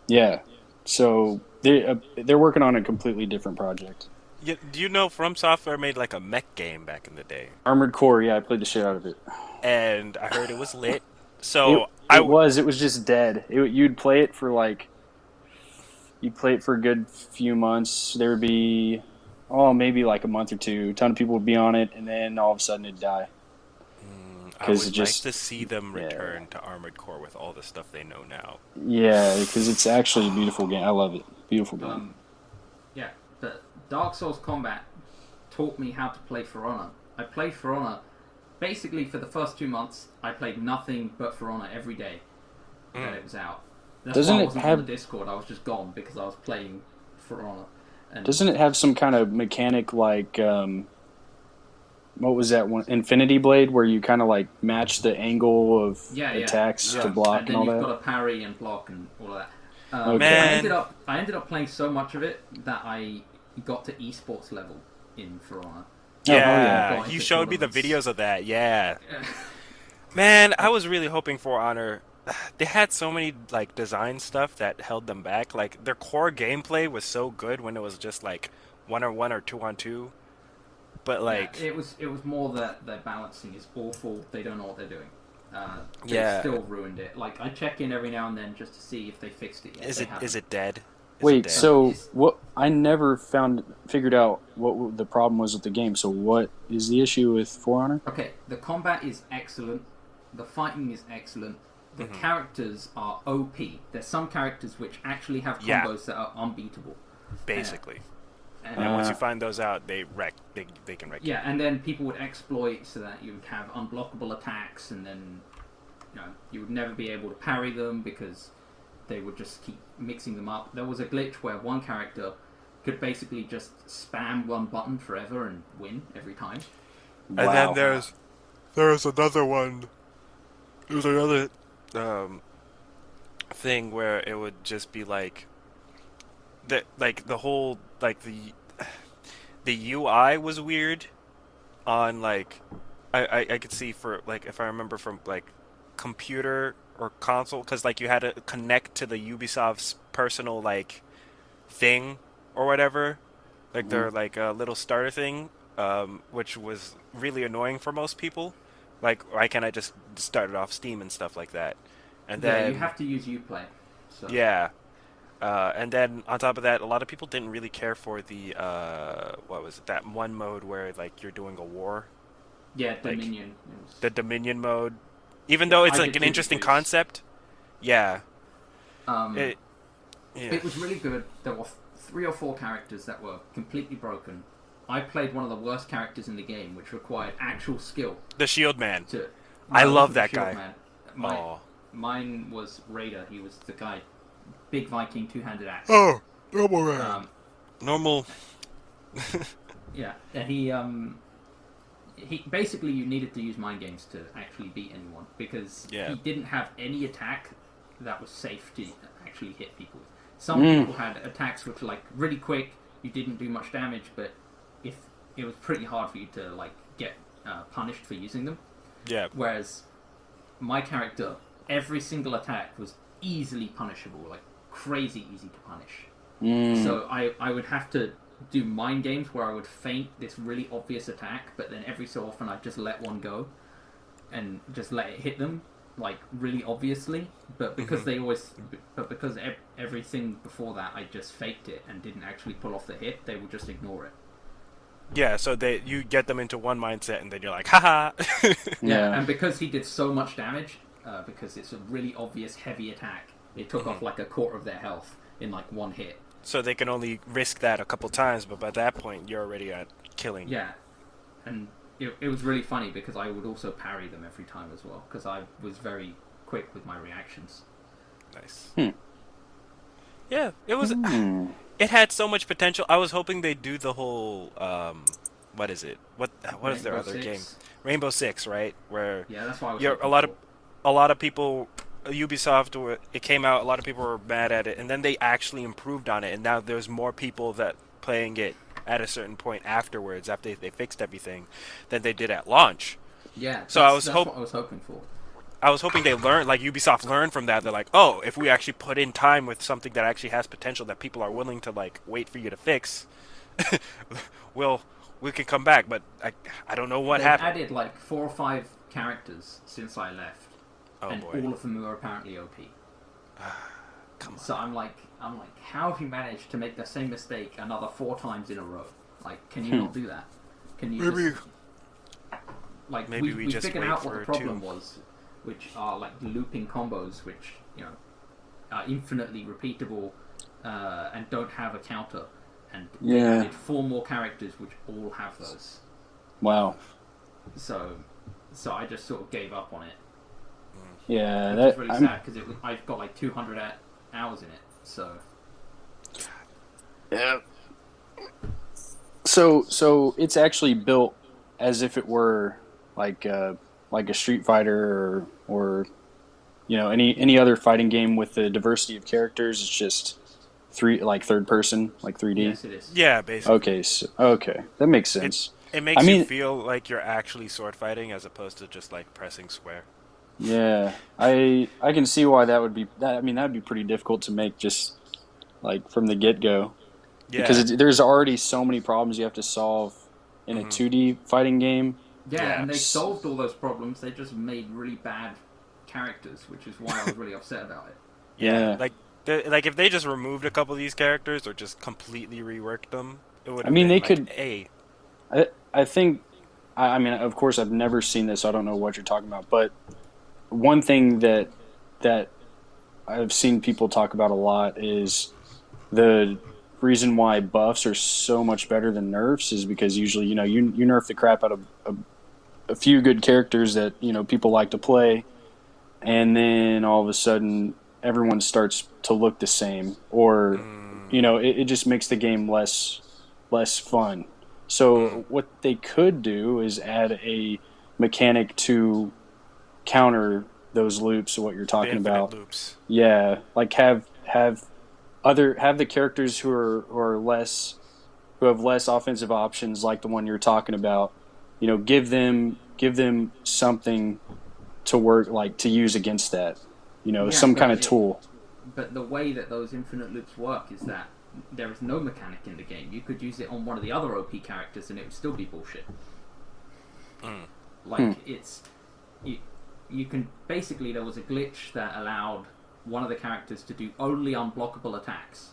yeah, so they're working on a completely different project. Do you know From Software made like a mech game back in the day, Armored Core, yeah, I played the shit out of it. and I heard it was lit. So It was just dead. You'd play it for you'd play it for a good few months. There would be, maybe like a month or two. A ton of people would be on it, and then all of a sudden it'd die. I 'cause would it just- like to see them yeah. return to Armored Core with all the stuff they know now. Yeah, because it's actually a beautiful game. I love it. Beautiful game. Yeah, but Dark Souls combat taught me how to play For Honor. I played For Honor basically for the first 2 months, I played nothing but For Honor every day that it was out. That's Doesn't why I it wasn't have- on the Discord. I was just gone because I was playing For Honor. And Doesn't it have some kind of mechanic like what was that one? Infinity Blade, where you kind of like match the angle of Yeah. attacks Yeah. to block and and then all you've that. got to parry and block and all of that. Okay. Man. I ended up playing so much of it that I got to esports level in For Honor. Yeah, Got you into showed me the tournaments. videos of that. Yeah, man, I was really hoping For Honor. They had so many like design stuff that held them back. Like their core gameplay was so good when it was just like 1-on-1 or 2-on-2. But like, it was more that their balancing is awful. They don't know what they're doing. They Yeah. still ruined it. Like I check in every now and then just to see if they fixed it yet. is They it haven't. is it dead? Is it Wait, dead? so It's- what? I never figured out what the problem was with the game. So what is the issue with For Honor? Okay, the combat is excellent. The fighting is excellent. The Mm-hmm. characters are OP. There's some characters which actually have Yeah. combos that are unbeatable. Basically, And, and once you find those out, they wreck. They can wreck. you. yeah, and then people would exploit so that you would have unblockable attacks, and then you would never be able to parry them because they would just keep mixing them up. There was a glitch where one character could basically just spam one button forever and win every time. And Wow. then there's another one. There's another thing where it would just be like the whole like the UI was weird on like I could see for like if I remember from like computer or console because like you had to connect to the Ubisoft's personal like thing or whatever like their like little starter thing which was really annoying for most people. Like, why can't I just start it off Steam and stuff like that? And then Yeah, you have to use Uplay. So. yeah. And then on top of that, a lot of people didn't really care for the what was it? That one mode where like you're doing a war, Yeah, Like, Dominion. It was- the Dominion mode. Even though it's I like did an too, interesting because- concept, yeah, it, yeah, it was really good. There were 3 or 4 characters that were completely broken. I played one of the worst characters in the game, which required actual skill the Shield Man. to. I No, it love wasn't that Shield guy. Man. Oh, Mine was Raider. He was the guy, big Viking 2-handed axe. oh, normal man. Um, Normal. yeah, and he basically you needed to use mind games to actually beat anyone because Yeah. he didn't have any attack that was safe to actually hit people with. Some people had attacks which were like really quick, you didn't do much damage, but if it was pretty hard for you to like get punished for using them. Yeah, Whereas my character, every single attack was easily punishable, like crazy easy to punish. So I would have to do mind games where I would feint this really obvious attack, but then every so often I'd just let one go and just let it hit them, like really obviously. But because because everything before that I just faked it and didn't actually pull off the hit, they would just ignore it. yeah. So you get them into one mindset, and then you're like, haha. Yeah. And because he did so much damage, because it's a really obvious heavy attack, it took off like a quarter of their health in like one hit. So they can only risk that a couple times, but by that point, you're already at killing. Yeah, and it was really funny because I would also parry them every time as well because I was very quick with my reactions. Nice. Yeah, it was. It had so much potential. I was hoping they'd do the whole. What is it? What is their Rainbow other Six. game? Rainbow Six, right? Where Yeah, that's why I was. you're hoping for. a lot of people. Ubisoft, it came out. A lot of people were mad at it, and then they actually improved on it, and now there's more people that playing it at a certain point afterwards, after they fixed everything, than they did at launch. Yeah, So I that's what I was hoping for. I was hoping they learned, like Ubisoft learned from that. They're like, oh, if we actually put in time with something that actually has potential that people are willing to like wait for you to fix, we can come back. But I don't know what They've happened. added like 4 or 5 characters since I left, Oh and boy, all of them are apparently OP. come on. So I'm like, how have you managed to make the same mistake another 4 times in a row? Like, can you not do that? Can you Maybe- just, like maybe we we just figured wait out what for the problem 2. was, which are like looping combos, which are infinitely repeatable and don't have a counter. And they Yeah. added 4 more characters which all have those. Wow. So so I just sort of gave up on it, Yeah, which is that really sad because I've got like 200 hours in it. So yeah. So it's actually built as if it were like a Street Fighter or any other fighting game with the diversity of characters. It's just third person, like 3D. yes, it is. Yeah, basically. Okay, that makes It sense. it I makes you mean, feel like you're actually sword fighting as opposed to just like pressing square. yeah, I can see why that would be. That I mean, that'd be pretty difficult to make just like from the get go because Yeah. there's already so many problems you have to solve in a Hmm. 2D fighting game. Yeah, Yeah. and they solved all those problems. They just made really bad characters, which is why I was really upset about it. Yeah. Yeah, Like if they just removed a couple of these characters or just completely reworked them, it would I have mean been they like, could. hey, I think. I mean, of course, I've never seen this, so I don't know what you're talking about. But one thing that I've seen people talk about a lot is the reason why buffs are so much better than nerfs is because usually you nerf the crap out of a few good characters that people like to play, and then all of a sudden everyone starts to look the same, or mm, it just makes the game less fun. mm, So what they could do is add a mechanic to counter those loops of what you're the talking infinite about. loops. Yeah, like have the characters who are less who have less offensive options, like the one you're talking about. Give them something to work like to use against that. Yeah, Some kind of tool. but the way that those infinite loops work is that there is no mechanic in the game. You could use it on one of the other OP characters, and it would still be bullshit. Mm. Like you, you can basically there was a glitch that allowed one of the characters to do only unblockable attacks,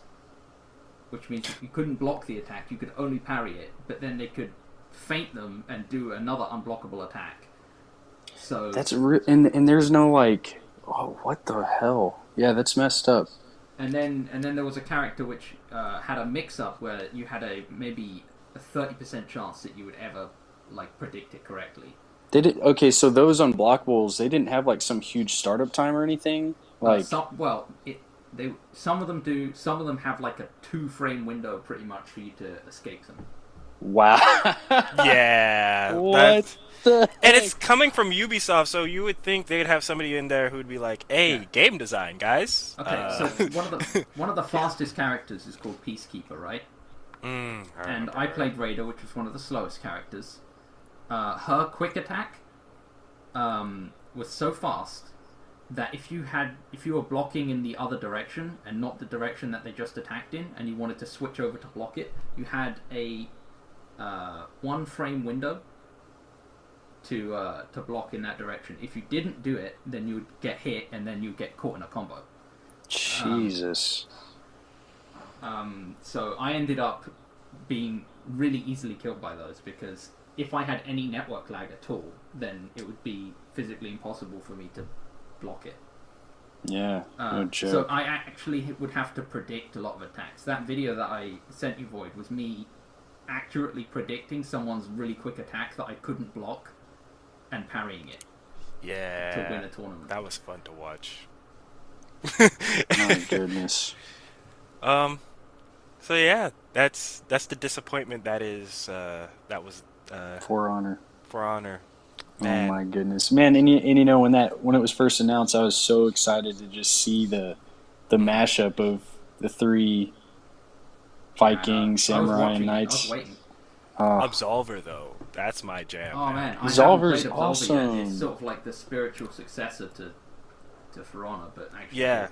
which means you couldn't block the attack, you could only parry it, but then they could feint them and do another unblockable attack. So And there's no like, oh, what the hell? Yeah, that's messed up. and then there was a character which had a mix-up where you had maybe a 30% chance that you would ever like predict it correctly. They did okay. So those unblockables, they didn't have like some huge startup time or anything. Like, Some of them do. Some of them have like a 2 frame window, pretty much, for you to escape them. wow. Yeah, What the and heck? it's coming from Ubisoft, so you would think they'd have somebody in there who'd be like, "Hey, Yeah. game design, guys." Okay, so one of the fastest characters is called Peacekeeper, right? I And remember I her. played Raider, which was one of the slowest characters. Her quick attack was so fast that if you were blocking in the other direction and not the direction that they just attacked in, and you wanted to switch over to block it, you had a 1 frame window to block in that direction. If you didn't do it, then you would get hit, and then you'd get caught in a combo. Jesus. So I ended up being really easily killed by those because if I had any network lag at all, then it would be physically impossible for me to block it. Yeah. No joke. So I actually would have to predict a lot of attacks. That video that I sent you, Void, was me accurately predicting someone's really quick attack that I couldn't block and parrying it to win Yeah, a tournament. that was fun to watch. My goodness. Um. So yeah, that's the disappointment that was For Honor. For Honor. Oh Man. my goodness, man! And when it was first announced, I was so excited to just see the mashup of the three Viking, I was samurai, watching and it. I knights. was waiting. Absolver though, that's my jam. Oh man, I Absolver's haven't played Absolver yet. awesome. It's sort of like the spiritual successor to For Honor, but actually, Yeah.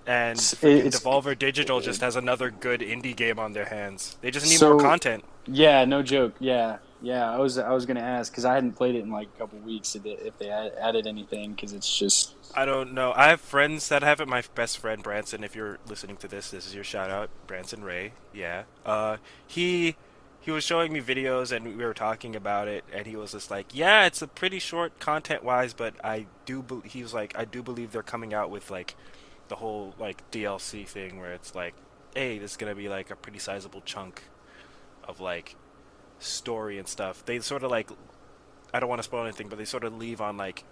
And It's Devolver Digital just has another good indie game on their hands. They just need So- more content. yeah, no joke. Yeah. I was gonna ask because I hadn't played it in like a couple weeks if they added anything because it's just I don't know. I have friends that have it. My best friend Branson, if you're listening to this is your shout out, Branson Ray. Yeah. He was showing me videos and we were talking about it and he was just like, "Yeah, it's a pretty short content wise, but he was like, I do believe they're coming out with like the whole like DLC thing where it's like, hey, this is going to be like a pretty sizable chunk of like story and stuff." They sort of like I don't want to spoil anything, but they sort of leave on like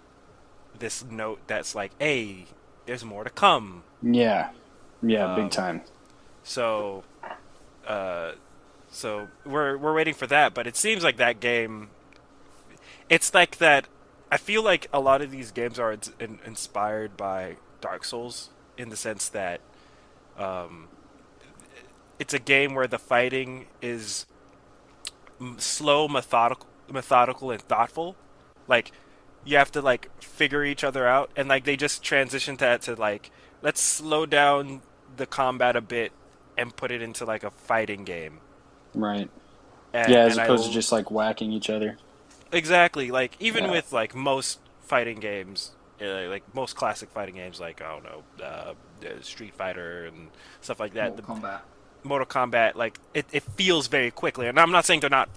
this note that's like, hey, there's more to come. Yeah, yeah, big Um, time. so, uh, so we're waiting for that, but it seems like that game. It's like that. I feel like a lot of these games are inspired by Dark Souls in the sense that um, it's a game where the fighting is slow, methodical, and thoughtful. Like you have to like figure each other out, and like they just transition to like let's slow down the combat a bit and put it into like a fighting game. Right. And Yeah, as and opposed to just like whacking each other. exactly like even Yeah. with like most fighting games, like most classic fighting games, like I don't know, Street Fighter and stuff like that. Mortal Kombat. Mortal Kombat, like it feels very quickly, and I'm not saying they're not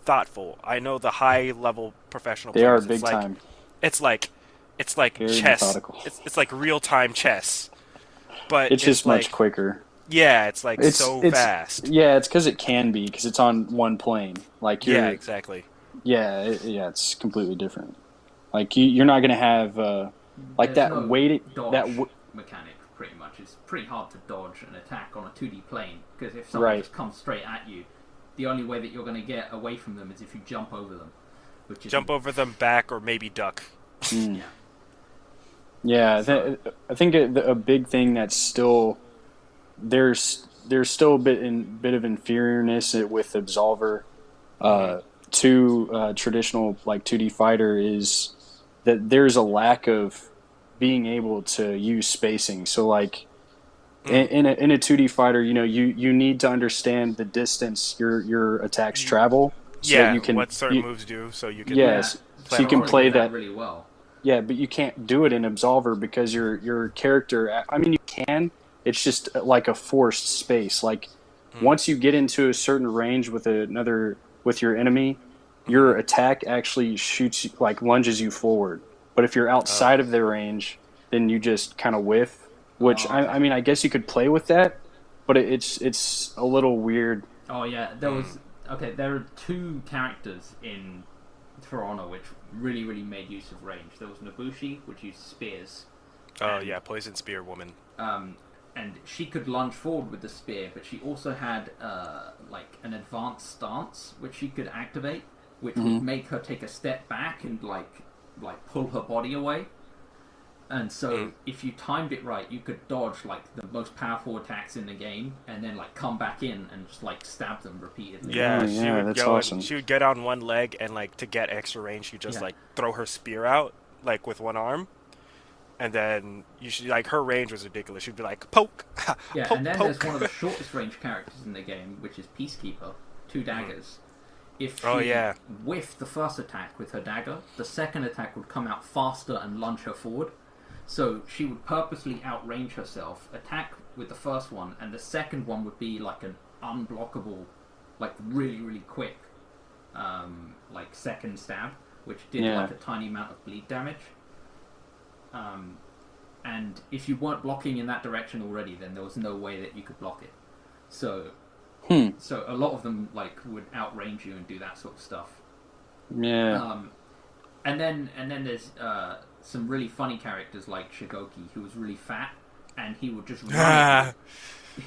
thoughtful. I know the high level professional They are players. big time. It's like it's like Very chess. methodical. It's like real time chess, but It's just it's much like quicker. yeah, it's like so It's fast. yeah, it's because it can be because it's on one plane. Like Yeah, you're exactly. yeah, it's completely different. Like you're not gonna have like There's that no weighted dodge mechanic. Pretty much, it's pretty hard to dodge an attack on a 2D plane because if someone Right. just comes straight at you, the only way that you're going to get away from them is if you jump over them, which is Jump over them back or maybe duck. Mm. Yeah. Yeah, So- I think a big thing that's still there's still a bit of inferiorness with Absolver to traditional like 2D fighter is that there's a lack of being able to use spacing. So like in a 2D fighter, you know, you need to understand the distance your attacks You- travel so that Yeah, you can what certain moves do, so you can yes, play so you can around. play did that. really well. Yeah, but you can't do it in Absolver because your character. I mean, you can. It's just like a forced space. Like once you get into a certain range with with your enemy, your attack actually shoots like lunges you forward. But if you're outside of their range, then you just kind of whiff. Which Oh, okay. I mean, I guess you could play with that, but it's a little weird. Oh yeah, there was okay. There are two characters in For Honor which really made use of range. There was Nobushi, which used spears. Oh yeah, Poison Spear Woman. And she could lunge forward with the spear, but she also had like an advanced stance which she could activate, which would make her take a step back and like pull her body away. And so if you timed it right, you could dodge like the most powerful attacks in the game, and then like come back in and just like stab them repeatedly. Yeah, Oh, she yeah, would that's go. awesome. She would get on one leg and like to get extra range, you just Yeah. like throw her spear out like with one arm, and then you should like her range was ridiculous. She'd be like poke, Yeah, poke, and then poke. there's one of the shortest range characters in the game, which is Peacekeeper, 2 daggers. If she Oh, yeah. whiffed the first attack with her dagger, the second attack would come out faster and lunge her forward. So she would purposely outrange herself, attack with the first one, and the second one would be like an unblockable, like really quick, like second stab, which did Yeah. like a tiny amount of bleed damage. And if you weren't blocking in that direction already, then there was no way that you could block it. So, so a lot of them like would outrange you and do that sort of stuff. Yeah. And then there's some really funny characters like Shigoki, who was really fat, and he would just run at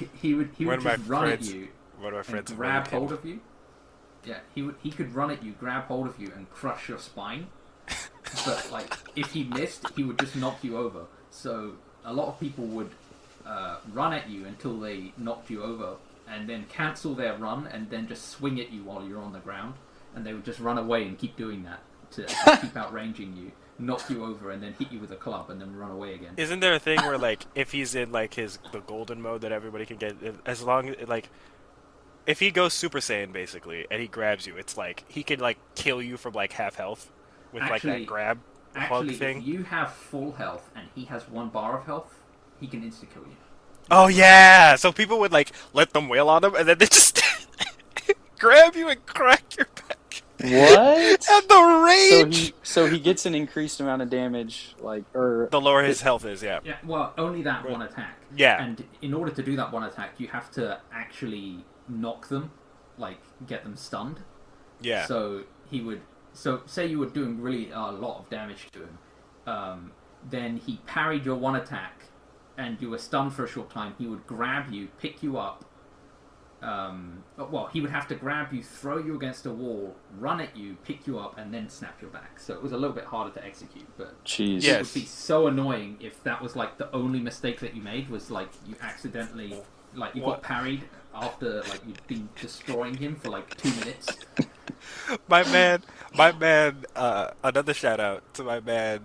you. He would One of my just run at friends- you One of my and friends grab made him. hold of you. Yeah, he could run at you, grab hold of you, and crush your spine. But like, if he missed, he would just knock you over. So a lot of people would run at you until they knocked you over, and then cancel their run, and then just swing at you while you're on the ground. And they would just run away and keep doing that to keep outranging you, knock you over, and then hit you with a club, and then run away again. Isn't there a thing where like if he's in like the golden mode that everybody can get, as long as like if he goes Super Saiyan basically and he grabs you, it's like he can like kill you from like half health with like Actually- that grab hug Actually, thing. if you have full health and he has 1 bar of health, he can insta kill you. Oh yeah, so people would like let them wail on him and then they just grab you and crack your back. What? And the rage. So he gets an increased amount of damage, like or The lower his health is, yeah. Yeah, well, only that one attack. Yeah. And in order to do that one attack, you have to actually knock them, like get them stunned. Yeah. So he would So say you were doing really a lot of damage to him, then he parried your one attack, and you were stunned for a short time. He would grab you, pick you up. Well, he would have to grab you, throw you against a wall, run at you, pick you up, and then snap your back. So it was a little bit harder to execute, but Jeez. it would be so annoying if that was like the only mistake that you made was like you accidentally like you got parried after like you'd been destroying him for like 2 minutes. My man, another shout out to my man,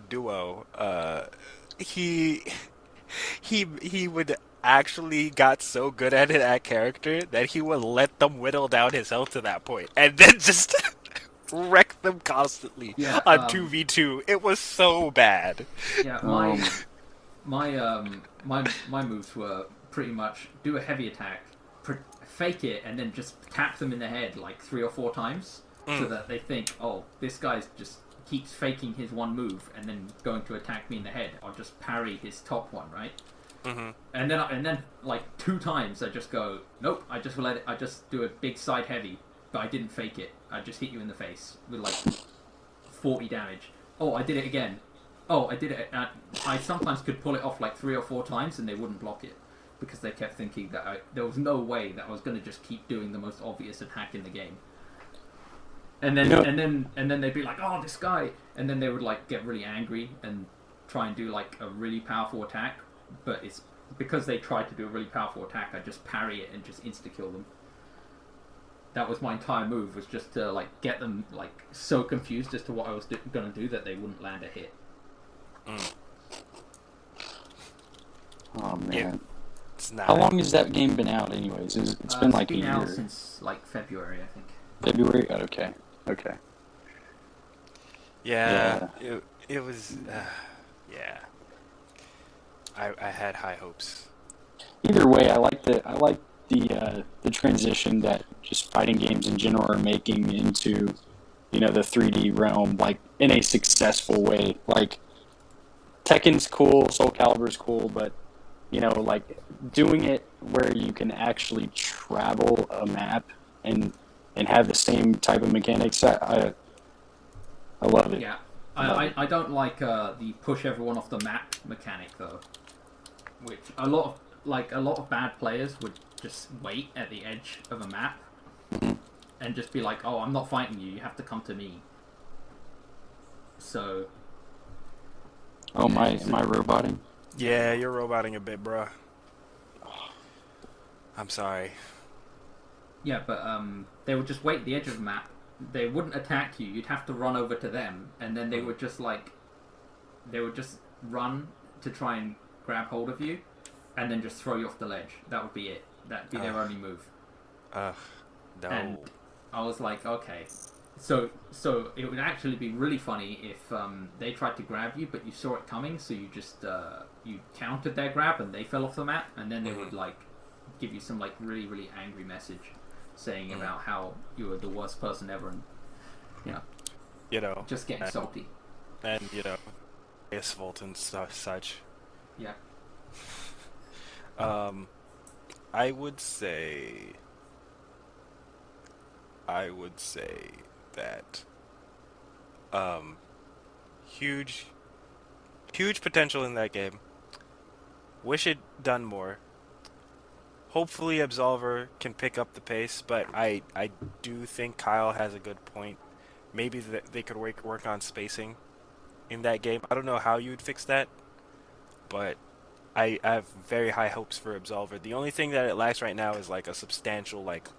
Duo. He, he would actually got so good at it at character that he would let them whittle down his health to that point, and then just wreck them constantly Yeah, on 2v2. It was so bad. Yeah, my moves were pretty much do a heavy attack, fake it, and then just tap them in the head like 3 or 4 times, so that they think, oh, this guy's just keeps faking his one move and then going to attack me in the head. I'll just parry his top one, right? Mm-hmm. And then like 2 times I just go, nope. I just do a big side heavy, but I didn't fake it. I just hit you in the face with like 40 damage. Oh, I did it again. Oh, I did it. I sometimes could pull it off like 3 or 4 times, and they wouldn't block it because they kept thinking that there was no way that I was going to just keep doing the most obvious attack in the game. And then and then they'd be like, "Oh, this guy," and then they would like get really angry and try and do like a really powerful attack. But it's because they tried to do a really powerful attack, I just parry it and just insta kill them. That was my entire move, was just to like get them like so confused as to what I was going to do that they wouldn't land a hit. Oh man. Yeah. It's not. How long has that game been out, anyways? It's been like a year. Out since like February, I think. February. Oh, okay. Okay. Yeah. It was. Yeah. I had high hopes. Either way, I like the transition that just fighting games in general are making into, the 3D realm, like in a successful way. Like Tekken's cool, Soul Calibur's cool, but like doing it where you can actually travel a map and have the same type of mechanics, I love it. Yeah, I don't like the push everyone off the map mechanic though, which a lot of bad players would just wait at the edge of a map and just be like, "Oh, I'm not fighting you. You have to come to me." So. Oh, am I roboting? Yeah, you're roboting a bit, bruh. I'm sorry. Yeah, but they would just wait at the edge of the map. They wouldn't attack you. You'd have to run over to them, and then they would just run to try and grab hold of you, and then just throw you off the ledge. That would be it. That'd be their only move. No. And I was like, okay. So it would actually be really funny if they tried to grab you, but you saw it coming, so you just you countered their grab and they fell off the map, and then they would like give you some like really really angry message saying about how you were the worst person ever, and just getting salty. And asphalt and such. Yeah. I would say that huge potential in that game. Wish it done more. Hopefully Absolver can pick up the pace, but I do think Kyle has a good point. Maybe they could work on spacing in that game. I don't know how you would fix that, but I have very high hopes for Absolver. The only thing that it lacks right now is like a substantial like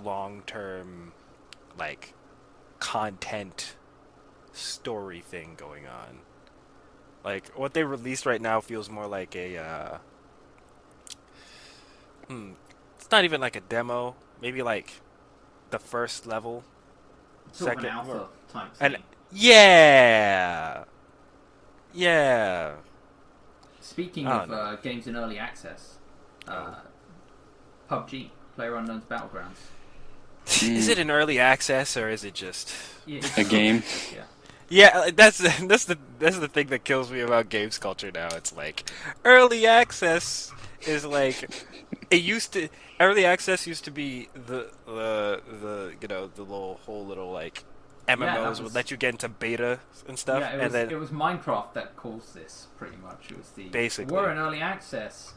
long-term like content story thing going on. Like what they released right now feels more like a it's not even like a demo, maybe like the first level, Sort of an alpha type and thing. yeah. Speaking of games in early access, PUBG, PlayerUnknown's Battlegrounds. Is it in early access or is it just A game? Yeah. Yeah, that's the thing that kills me about games culture now. It's like early access is like early access used to be the the whole little like Yeah, that MMOs would was let you get into beta and stuff, yeah. It and was then it was Minecraft that caused this pretty much. It was the basically we're in early access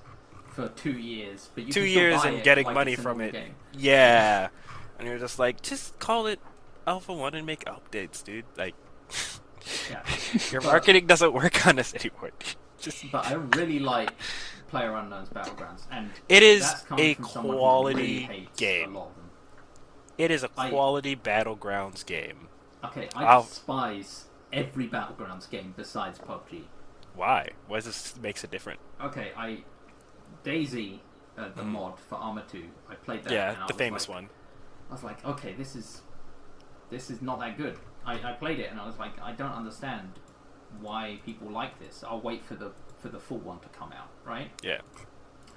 for 2 years, but you two can still years buy and it getting like money it's a from normal it. game. Yeah, and you're just like, just call it Alpha 1 and make updates, dude. Like, Yeah, your but marketing doesn't work on us anymore. Just but I really like PlayerUnknown's Battlegrounds, and it is that's coming a from someone who really quality hates a game. lot of them. It is a I quality battlegrounds game. Okay, I I'll, despise every Battlegrounds game besides PUBG. why? Why does this makes it different? Okay, Daisy, the mod for Arma 2, I played that. Yeah, and I the was famous like, one. I was like, okay, this is not that good. I played it and I was like, I don't understand why people like this. I'll wait for the full one to come out, right? Yeah.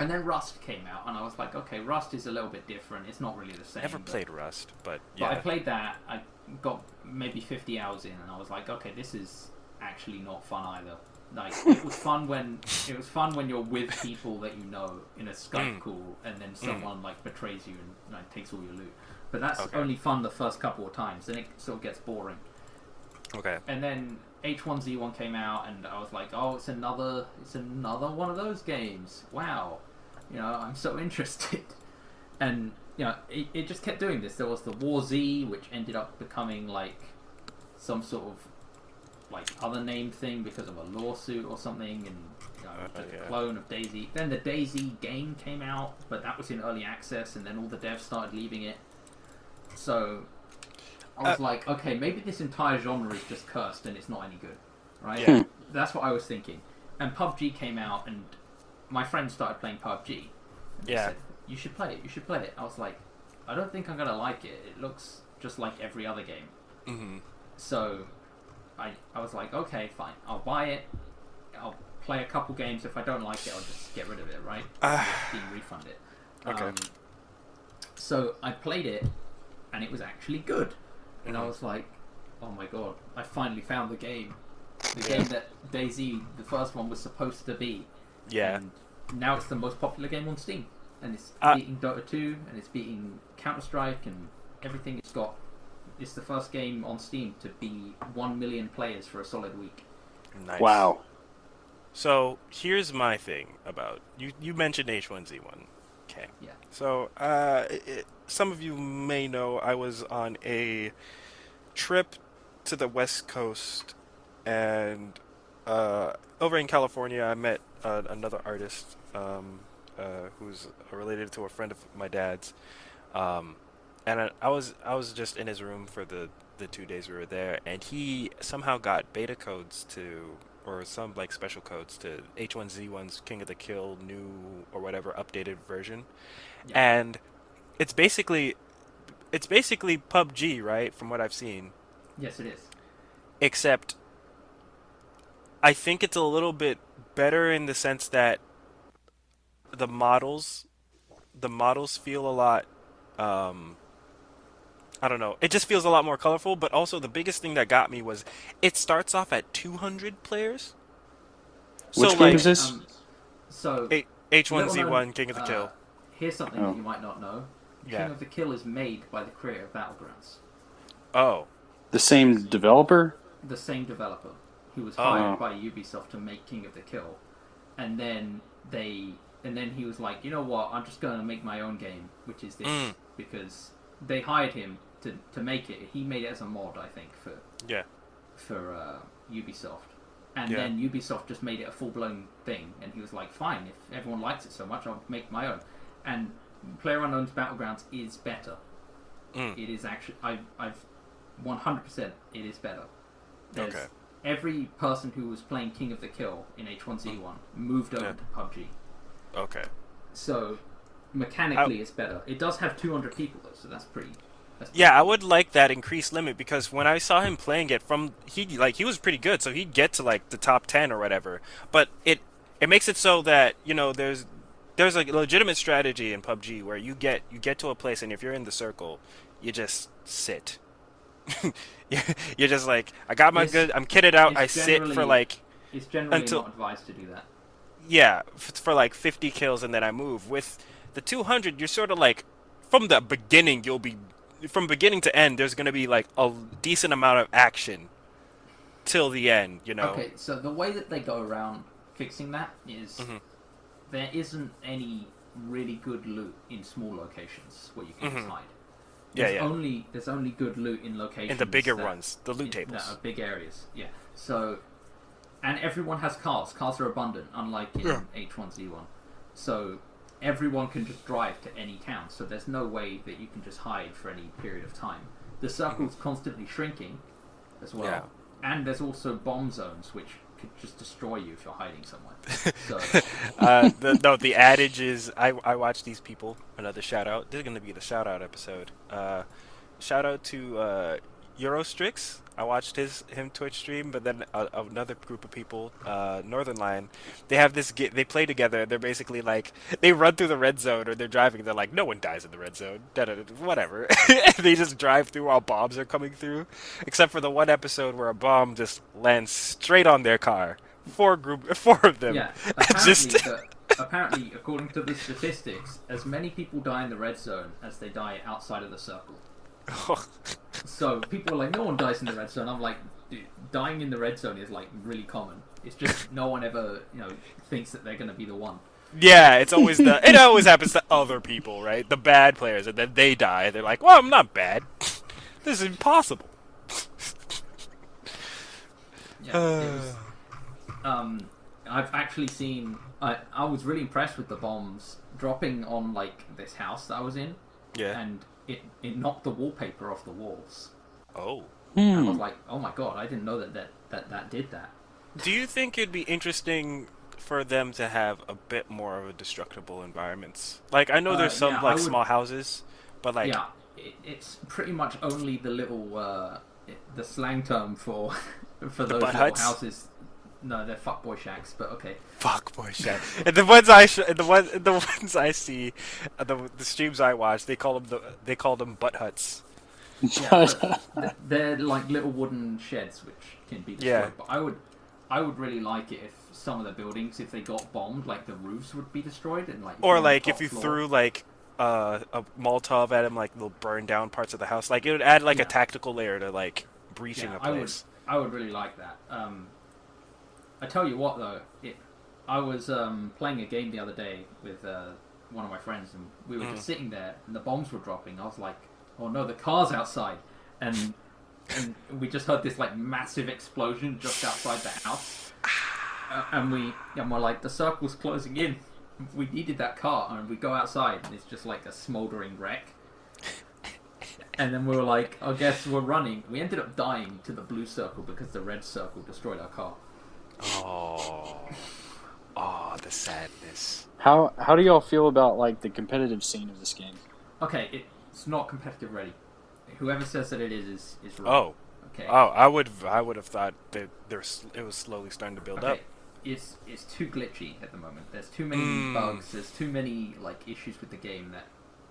And then Rust came out, and I was like, okay, Rust is a little bit different. It's not really the same. Never but, played Rust, but but I yeah. played that. I got maybe 50 hours in, and I was like, okay, this is actually not fun either. Like it was fun when you're with people that you know in a Skype call, and then someone like betrays you and like takes all your loot. But that's Okay. only fun the first couple of times, then it sort of gets boring. Okay. And then H1Z1 came out, and I was like, oh, it's another one of those games. Wow, I'm so interested. And it just kept doing this. There was the War Z, which ended up becoming like some sort of like other name thing because of a lawsuit or something, and just a clone of Daisy. Then the Daisy game came out, but that was in early access, and then all the devs started leaving it. So I was like, okay, maybe this entire genre is just cursed and it's not any good, right? Yeah. That's what I was thinking. And PUBG came out, and my friends started playing PUBG. And they said, you should play it. You should play it. I was like, I don't think I'm gonna like it. It looks just like every other game. Mm-hmm. So I was like, okay, fine. I'll buy it. I'll play a couple games. If I don't like it, I'll just get rid of it, right? Steam refund it. Okay. So I played it, and it was actually good. And I was like, oh my god, I finally found the game. The game that Daisy, the first one, was supposed to be. Yeah. And now it's the most popular game on Steam. And it's beating Dota 2, and it's beating Counter-Strike, and everything it's got. It's the first game on Steam to be 1 million players for a solid week. Nice. Wow. So here's my thing about you mentioned H1Z1. Okay. Yeah. So some of you may know I was on a trip to the West Coast, and over in California I met another artist who's related to a friend of my dad's, and I was just in his room for the 2 days we were there, and he somehow got beta codes or some like special codes to H1Z1's King of the Kill new or whatever updated version. Yeah. And it's basically PUBG, right, from what I've seen, Yes, it is. except I think it's a little bit better in the sense that the models feel a lot I don't know. It just feels a lot more colorful, but also the biggest thing that got me was it starts off at 200 players. Which So game like is this? So, H1Z1 little known, King of the Kill. Here's something that you might not know. Yeah. King of the Kill is made by the creator of Battlegrounds. Oh. The same developer? The same developer who was Oh. hired by Ubisoft to make King of the Kill. And then he was like, you know what, I'm just going to make my own game, which is this. Because they hired him to make it. He made it as a mod, I think, for Ubisoft. And then Ubisoft just made it a full-blown thing. And he was like, fine, if everyone likes it so much, I'll make my own. And PlayerUnknown's Battlegrounds is better. It is actually... I've 100% it is better. There's Okay. Every person who was playing King of the Kill in H1Z1 moved over to PUBG. Okay. So, mechanically it's better. It does have 200 people though, so that's pretty... Yeah, I would like that increased limit, because when I saw him playing it he was pretty good, so he'd get to like the top 10 or whatever. But it makes it so that, there's a legitimate strategy in PUBG where you get to a place, and if you're in the circle, you just sit. You're just like, I got my good, I'm kitted out, I sit for like... It's generally not advised to do that. Yeah, for like 50 kills, and then I move. With the 200, you're sort of like, from the beginning, you'll be from beginning to end, there's gonna be like a decent amount of action till the end. You know. Okay, so the way that they go around fixing that is Mhm. there isn't any really good loot in small locations where you can just hide. Yeah, There's only good loot in locations In the bigger that, ones, the loot that tables. are big areas. Yeah. So, and everyone has cars. Cars are abundant, unlike in Yeah. H1Z1. So everyone can just drive to any town. So there's no way that you can just hide for any period of time. The circle's constantly shrinking as well. Yeah. And there's also bomb zones which could just destroy you if you're hiding somewhere. So The adage is I watch these people. Another shout out. This is gonna be the shout out episode. Shout out to Eurostrix. I watched him Twitch stream, but then another group of people, Northern Line, they have this. They play together. They're basically like they run through the red zone, or they're driving. They're like, no one dies in the red zone. Whatever. They just drive through while bombs are coming through, except for the one episode where a bomb just lands straight on their car. Four of them. yeah, Just apparently, according to the statistics, as many people die in the red zone as they die outside of the circle. So people are like, no one dies in the red zone. I'm like, dude, dying in the red zone is like really common. It's just no one ever, thinks that they're going to be the one. Yeah, it always happens to other people, right? The bad players, and then they die. They're like, well, I'm not bad. This is impossible. Yeah, it was, I've actually seen. I was really impressed with the bombs dropping on like this house that I was in, Yeah. and it knocked the wallpaper off the walls. Oh. I was like, oh my god, I didn't know that did that. Do you think it'd be interesting for them to have a bit more of a destructible environments? Like, I know there's some yeah, like I would- small houses, but like, Yeah, it's pretty much only the little the slang term for those butt little huts? houses. No, they're fuckboy shacks, but okay. fuck boy shit. And the ones I see, the streams I watch, they call them butt huts. Yeah, but they're like little wooden sheds which can be destroyed. Yeah. But I would really like it if some of the buildings, if they got bombed, like the roofs would be destroyed and like. Or on the like top if you floor. threw like a Molotov at them, like they'll burn down parts of the house. Like it would add like a Yeah. tactical layer to like breaching Yeah, a place. I would really like that. I tell you what though, I was playing a game the other day with one of my friends, and we were just sitting there, and the bombs were dropping. I was like, "Oh no, the car's outside!" And we just heard this like massive explosion just outside the house, and we're like, "The circle's closing in." We needed that car, and we go outside, and it's just like a smouldering wreck. And then we were like, "I guess we're running." We ended up dying to the blue circle because the red circle destroyed our car. Oh, the sadness. How do y'all feel about like the competitive scene of this game? Okay, it's not competitive ready. Whoever says that it is wrong. Oh, Okay. I would have thought that it was slowly starting to build up. Okay. It's too glitchy at the moment. There's too many bugs. There's too many like issues with the game that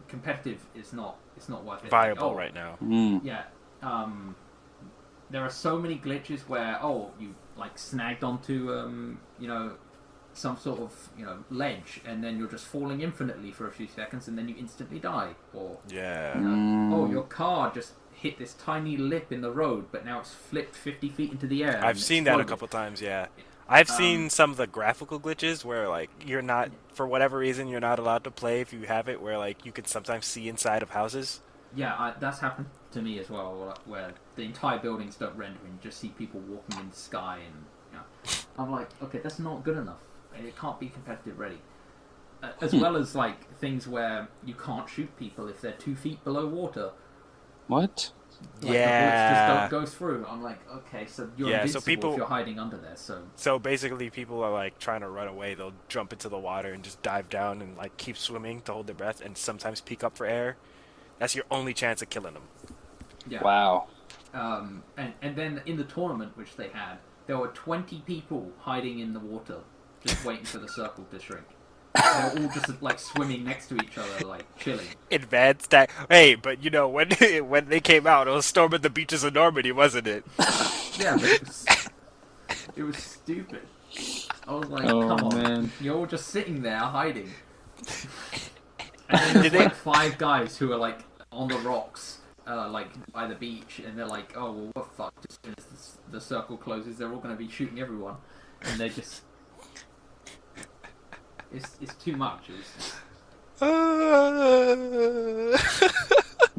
competitive is not. It's not worth it. Viable Like, right now. Yeah. There are so many glitches where you like snagged onto some sort of ledge, and then you're just falling infinitely for a few seconds, and then you instantly die. Or Yeah. your car just hit this tiny lip in the road, but now it's flipped 50 feet into the air. I've seen that a couple times. Yeah. I've seen some of the graphical glitches where like you're not, for whatever reason, you're not allowed to play if you have it, where like you can sometimes see inside of houses. Yeah, that's happened to me as well, where the entire buildings don't render and you just see people walking in the sky, and I'm like, okay, that's not good enough. It can't be competitive ready. As well as like things where you can't shoot people if they're 2 feet below water. What? Like, the bullets just don't go through. I'm like, okay, so you're invincible if you're hiding under there. So basically, people are like trying to run away. They'll jump into the water and just dive down and like keep swimming to hold their breath, and sometimes peek up for air. That's your only chance of killing them. Yeah. Wow. And then in the tournament which they had, there were 20 people hiding in the water, just waiting for the circle to shrink. They're all just like swimming next to each other, like chilling. Advanced tag. Hey, but you know when they came out, it was storming the beaches of Normandy, wasn't it? Yeah, but it was stupid. I was like, Oh, come on, man. you're all just sitting there hiding. And then there's like 5 guys who are like on the rocks, like by the beach, and they're like, "Oh well, what fuck?" As soon as the circle closes, they're all going to be shooting everyone, and they just it's too much.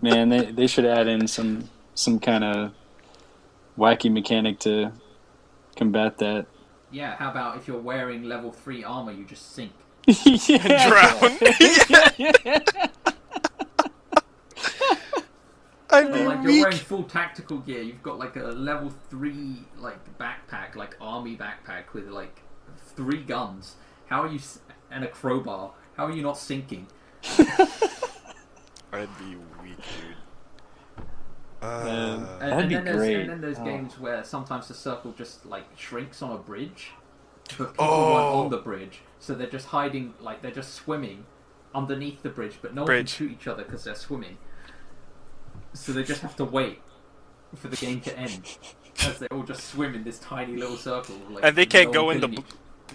Man, they should add in some kind of wacky mechanic to combat that. Yeah, how about if you're wearing level 3 armor, you just sink? And Yeah. drown. I Or mean, like you're wearing full tactical gear, you've got like a level 3 like backpack, like army backpack with like 3 guns. How are you and a crowbar? How are you not sinking? I'd be weak, dude. That'd be great. And then there's games where sometimes the circle just like shrinks on a bridge, but people weren't on the bridge, so they're just hiding, like they're just swimming underneath the bridge, but no one can shoot each other because they're swimming. So they just have to wait for the game to end as they all just swim in this tiny little circle. Like, And they can't no go one in the killing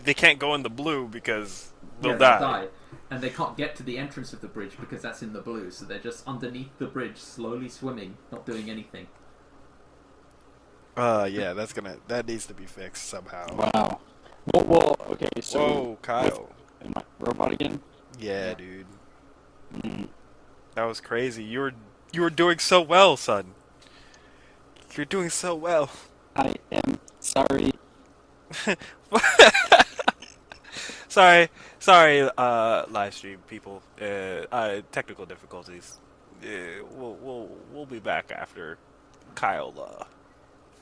they can't go in the blue because they'll they'll die. and they can't get to the entrance of the bridge because that's in the blue. So they're just underneath the bridge, slowly swimming, not doing anything. Yeah, that needs to be fixed somehow. Wow. Well, okay, so... Whoa, Kyle. Am I robot again? Yeah, dude. That was crazy. You were doing so well, son. You're doing so well. I am sorry. sorry, live stream people. Technical difficulties. We'll be back after Kyle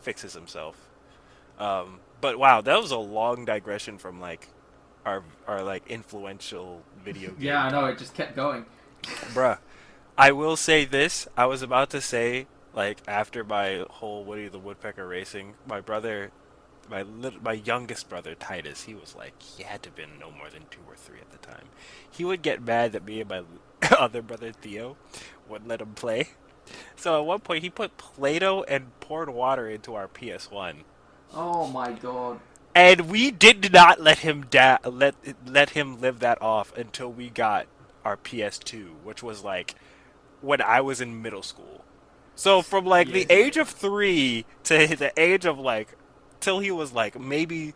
fixes himself. But wow, that was a long digression from like our like influential video game. Yeah, I know. It just kept going. Bruh. I will say this. I was about to say, like, after my whole Woody the Woodpecker racing, my brother, my youngest brother, Titus, he was like, he had to have been no more than 2 or 3 at the time. He would get mad that me and my other brother, Theo, wouldn't let him play. So at one point, he put Play-Doh and poured water into our PS1. Oh my god. And we did not let him let him live that off until we got our PS2, which was like when I was in middle school. So from like the age of 3 to the age of like till he was like maybe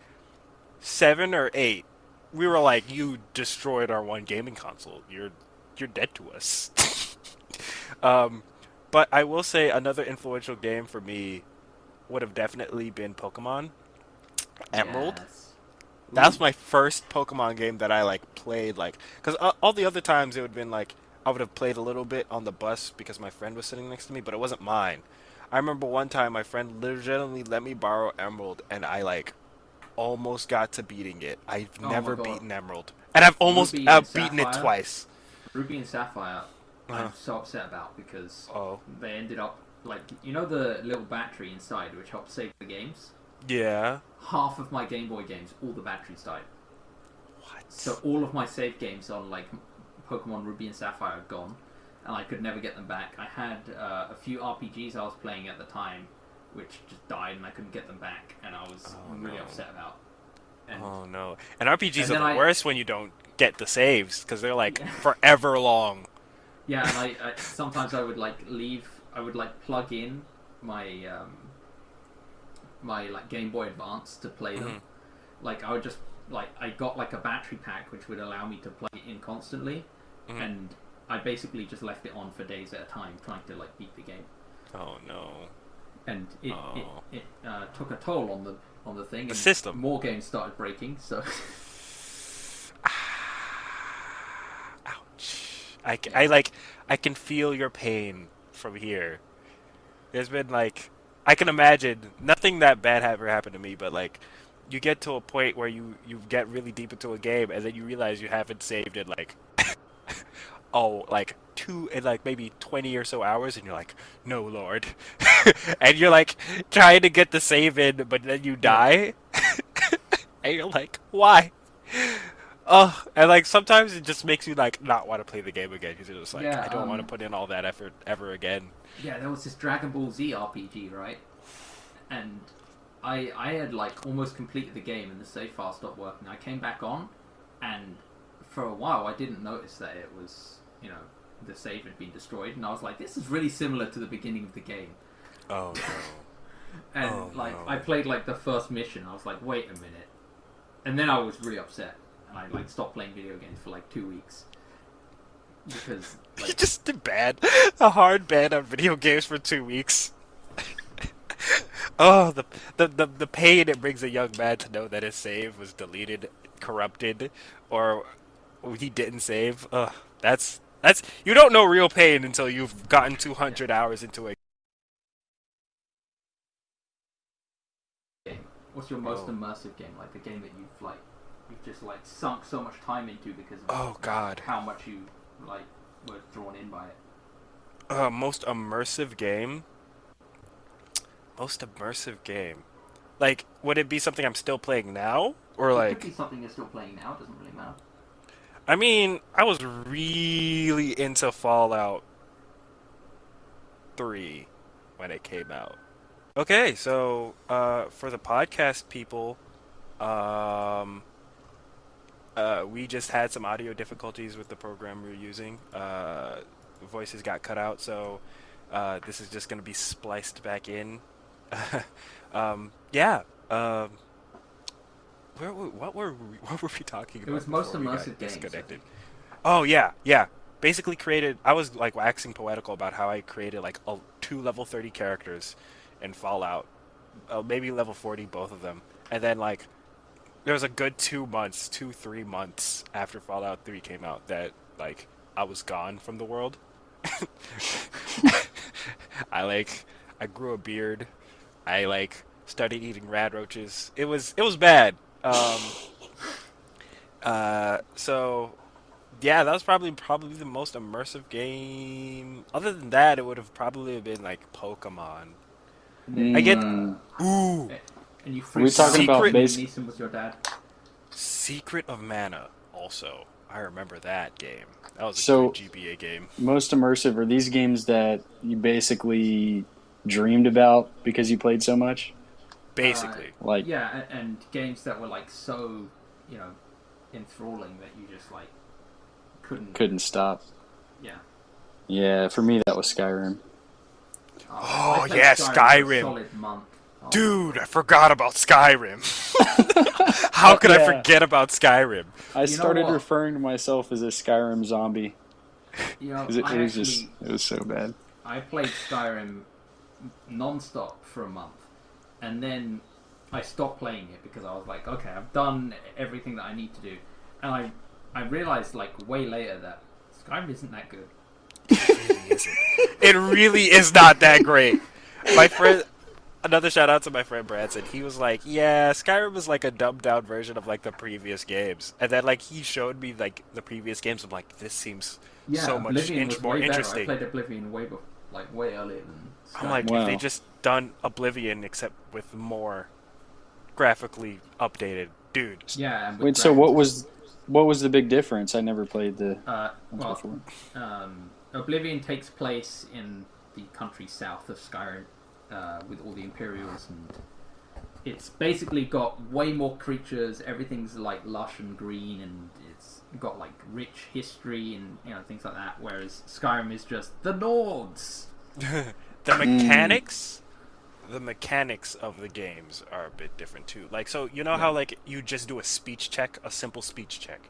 7 or 8, we were like, you destroyed our one gaming console. You're dead to us. But I will say another influential game for me would have definitely been Pokemon Emerald. Yes. That's my first Pokemon game that I like played, like, because all the other times it would have been like I would have played a little bit on the bus because my friend was sitting next to me, but it wasn't mine. I remember one time my friend legitimately let me borrow Emerald, and I like almost got to beating it. I've never beaten Emerald, and I've almost beaten it twice. Ruby and Sapphire, I'm so upset about because Oh. they ended up like, you know, the little battery inside which helps save the games. Yeah. Half of my Game Boy games, all the batteries died. What? So all of my save games on like Pokemon Ruby and Sapphire are gone, and I could never get them back. I had a few RPGs I was playing at the time, which just died, and I couldn't get them back, and I was really upset about. And Oh no! And RPGs and are the worst when you don't get the saves because they're like forever long. yeah, and I sometimes I would like leave. I would like plug in my my like Game Boy Advance to play them. Like I would just like I got like a battery pack which would allow me to plug it in constantly, and I basically just left it on for days at a time trying to like beat the game. Oh no! And it took a toll on the thing. The and system. More games started breaking, so. Ouch! I can feel your pain from here. There's been like I can imagine nothing that bad ever happened to me, but like you get to a point where you get really deep into a game and then you realize you haven't saved it like like 2 in like maybe 20 or so hours, and you're like, no lord. And you're like trying to get the save in, but then you die. And you're like, why? Oh, and like sometimes it just makes you like not want to play the game again because you're just like, I don't want to put in all that effort ever again. Yeah, there was this Dragon Ball Z RPG, right? And I had like almost completed the game and the save file stopped working. I came back on, and for a while I didn't notice that it was, you know, the save had been destroyed, and I was like, this is really similar to the beginning of the game. Oh no. And Oh, like no. I played like the first mission, I was like, wait a minute, and then I was really upset, and I like stopped playing video games for like 2 weeks because You like, just did bad. A hard ban on video games for 2 weeks. Oh, the pain it brings a young man to know that his save was deleted, corrupted, or he didn't save. Ugh, that's you don't know real pain until you've gotten 200 hours into a game. What's your most Oh. immersive game? Like a game that you've just like sunk so much time into because of Oh God. how much you like were drawn in by it. Most immersive game. Most immersive game. Like, would it be something I'm still playing now, or It like? could be something you're still playing now. It doesn't really matter. I mean, I was really into Fallout 3 when it came out. Okay, so for the podcast people, um, we just had some audio difficulties with the program we were using. Voices got cut out, so this is just going to be spliced back in. Yeah. What were we talking about? It was most before we got immersive games. disconnected? Oh yeah, yeah. Basically created. I was like waxing poetical about how I created like two level 30 characters in Fallout, maybe level 40, both of them, and then like there was a good 2 months, 3 months after Fallout 3 came out that like I was gone from the world. I grew a beard. I like started eating rad roaches. It was bad. So yeah, that was probably the most immersive game. Other than that, it would have probably been like Pokemon. And then I get Mm. ooh, and you Are we freaked out talking about when basic? Neeson was your dad. Secret of Mana. Also, I remember that game. That was a So- good GBA game. Most immersive are these games that you basically dreamed about because you played so much? Basically, Like, Yeah, and games that were like so, enthralling that you just like couldn't stop. Yeah. Yeah, for me that was Skyrim. Oh, I played yeah, for a Skyrim. solid month. Oh, dude, I forgot about Skyrim. How could I Yeah. forget about Skyrim? I know started what? referring to myself as a Skyrim zombie because I it was so bad. I played Skyrim non-stop for a month, and then I stopped playing it because I was like, okay, I've done everything that I need to do, and I realized like way later that Skyrim isn't that good. It really is not that great. My friend, another shout out to my friend Branson. He was like, "Yeah, Skyrim is like a dumbed down version of like the previous games." And then like he showed me like the previous games. I'm like, "This seems Yeah, so much Oblivion was more way better. I interesting." played Oblivion way earlier than Skyrim. I'm like, Wow. if they just done Oblivion except with more graphically updated, dude. yeah. And with Wait, so dragons. what was the big difference? I never played the Well, before. Oblivion takes place in the country south of Skyrim, with all the Imperials, and it's basically got way more creatures. Everything's like lush and green, and it's got like rich history and things like that. Whereas Skyrim is just the Nords. The mechanics, the mechanics of the games are a bit different too. Like, so you know how like you just do a speech check, a simple speech check,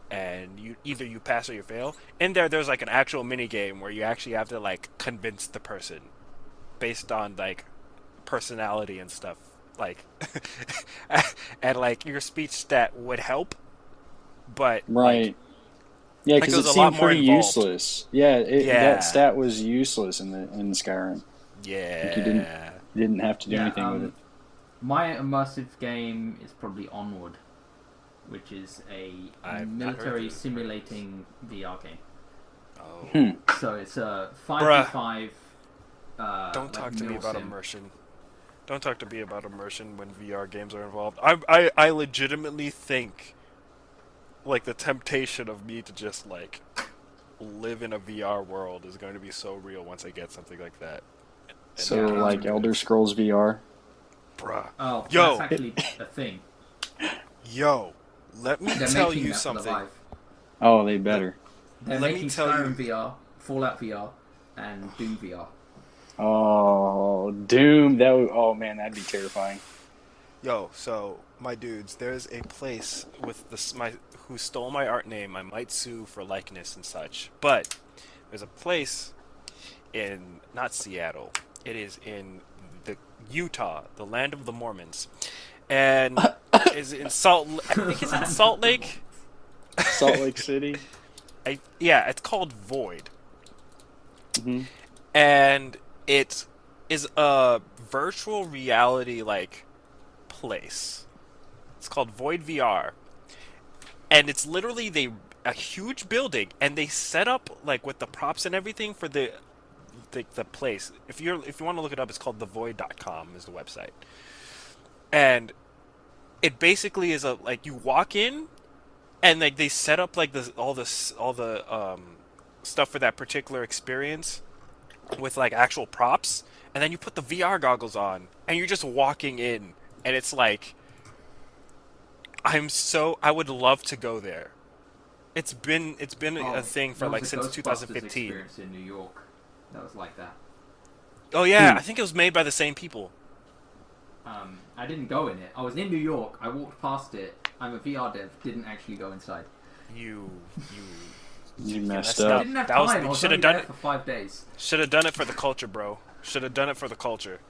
and you pass or you fail. In there's like an actual mini game where you actually have to like convince the person based on like personality and stuff. Like, and like your speech stat would help, but Right. like, Yeah, like, because it it was a lot seemed more pretty involved. useless. Yeah, Yeah. that stat was useless in Skyrim. yeah, you didn't have to do anything with it. My immersive game is probably Onward, which is I've not heard military of it. simulating VR game. Oh. So it's a 5v5. Don't talk to me mil about sim. immersion. Don't talk to me about immersion when VR games are involved. I legitimately think, like, the temptation of me to just, like, live in a VR world is going to be so real once I get something like that. And So games like are good. Elder Scrolls VR. Bruh. Oh, Yo. that's actually a thing. Yo, let me They're tell making you that for the something. Vive. Oh, they better. They're Let me making tell Skyrim you. VR, Fallout VR, and Doom VR. Oh, Doom. Oh man, that'd be terrifying. Yo, so my dudes, there's a place with my who stole my art name. I might sue for likeness and such. But there's a place in not Seattle. It is in the Utah, the land of the Mormons, and is in Salt. I think it's in Salt Lake. Salt Lake City. Yeah, it's called Void, Hmm. and it is a virtual reality like place. It's called Void VR, and it's literally a huge building, and they set up like with the props and everything for the place. If you want to look it up, it's called thevoid.com is the website, and it basically is a like you walk in and like they set up like all the stuff for that particular experience with like actual props, and then you put the VR goggles on and you're just walking in, and it's like I would love to go there. It's been a Oh, thing for there was like a since Ghostbusters 2015. experience in New York that was like that. Oh yeah, Hmm. I think it was made by the same people. I didn't go in it. I was in New York. I walked past it. I'm a VR dev. Didn't actually go inside. You You you messed messed I up. up. didn't have That was time. I you was should only have done there it. for 5 days. Should have done it for the culture, bro. Should have done it for the culture.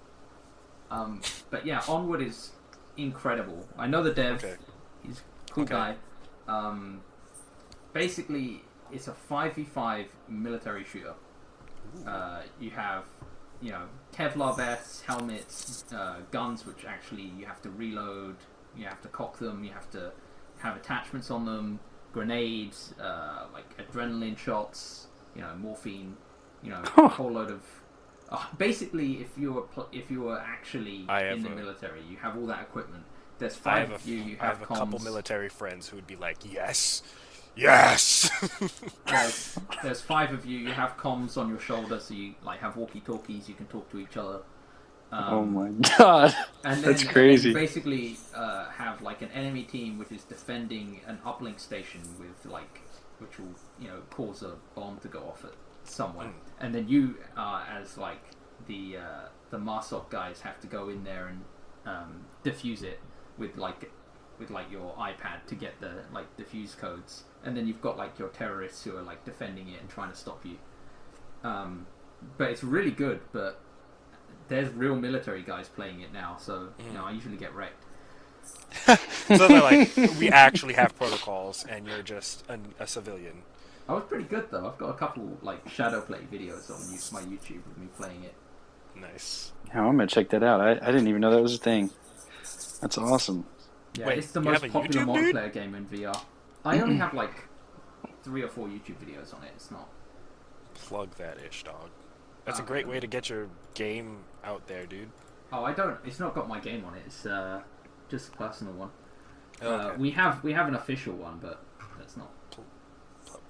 But yeah, Onward is incredible. I know the dev. Okay. He's a cool Okay. guy. Basically, it's a 5v5 military shooter. You have, Kevlar vests, helmets, guns, which actually you have to reload. You have to cock them. You have to have attachments on them. Grenades, like adrenaline shots. Morphine. A whole load of. Basically, if you were actually in the military, you have all that equipment. There's five of you. You I have have a couple comms. military friends who would be like, yes, yes. There's five of you. You have comms on your shoulder, so you like have walkie-talkies. You can talk to each other. Oh my god, And then, that's And then you crazy. basically have like an enemy team which is defending an uplink station which will cause a bomb to go off at somewhere. And then you as like the MARSOC guys have to go in there and defuse it with your iPad to get the like defuse codes. And then you've got like your terrorists who are like defending it and trying to stop you. But it's really good, but there's real military guys playing it now, so I usually get wrecked. So they're like, we actually have protocols, and you're just a civilian. I was pretty good though. I've got a couple like shadow play videos on my YouTube of me playing it. Nice. Yeah, I'm gonna check that out. I didn't even know that was a thing. That's awesome. Yeah, Wait, it's the you most have a popular YouTube, dude? multiplayer game in VR. I only have like 3 or 4 YouTube videos on it. It's not. Plug that ish, dog. That's a great way to get your game out there, dude. Oh, I don't. It's not got my game on it. It's just a personal one. Okay. We have an official one, but that's not.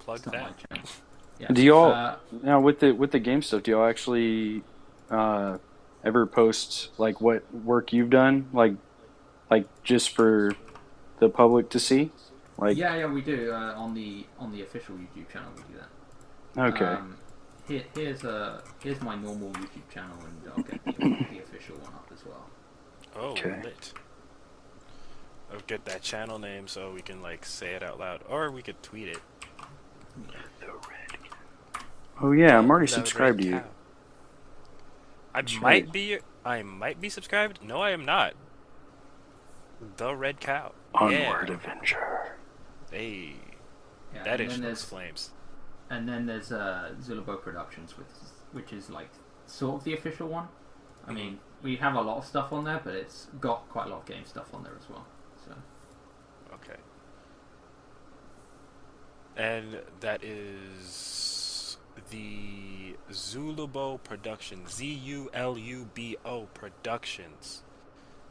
Plug It's not that. my channel. Yeah. Do y'all now with the game stuff? Do y'all actually ever post like what work you've done, like just for the public to see? Like Yeah, we do on the official YouTube channel. We do that. okay, Here's my normal YouTube channel, and I'll get the official one up as well. Oh, Okay. lit. I'll get that channel name so we can like say it out loud, or we could tweet it. oh yeah, I'm already The subscribed Red to you. Cow. I That's might right. be. I might be subscribed. No, I am not. The Red Cow. Onward Yeah. Avenger. Hey, Yeah, that and is then looks there's flames. and then there's Zulabo Productions, which is like sort of the official one. I mean, we have a lot of stuff on there, but it's got quite a lot of game stuff on there as well. So Okay. And that is the Zulubo Productions. Zulubo Productions.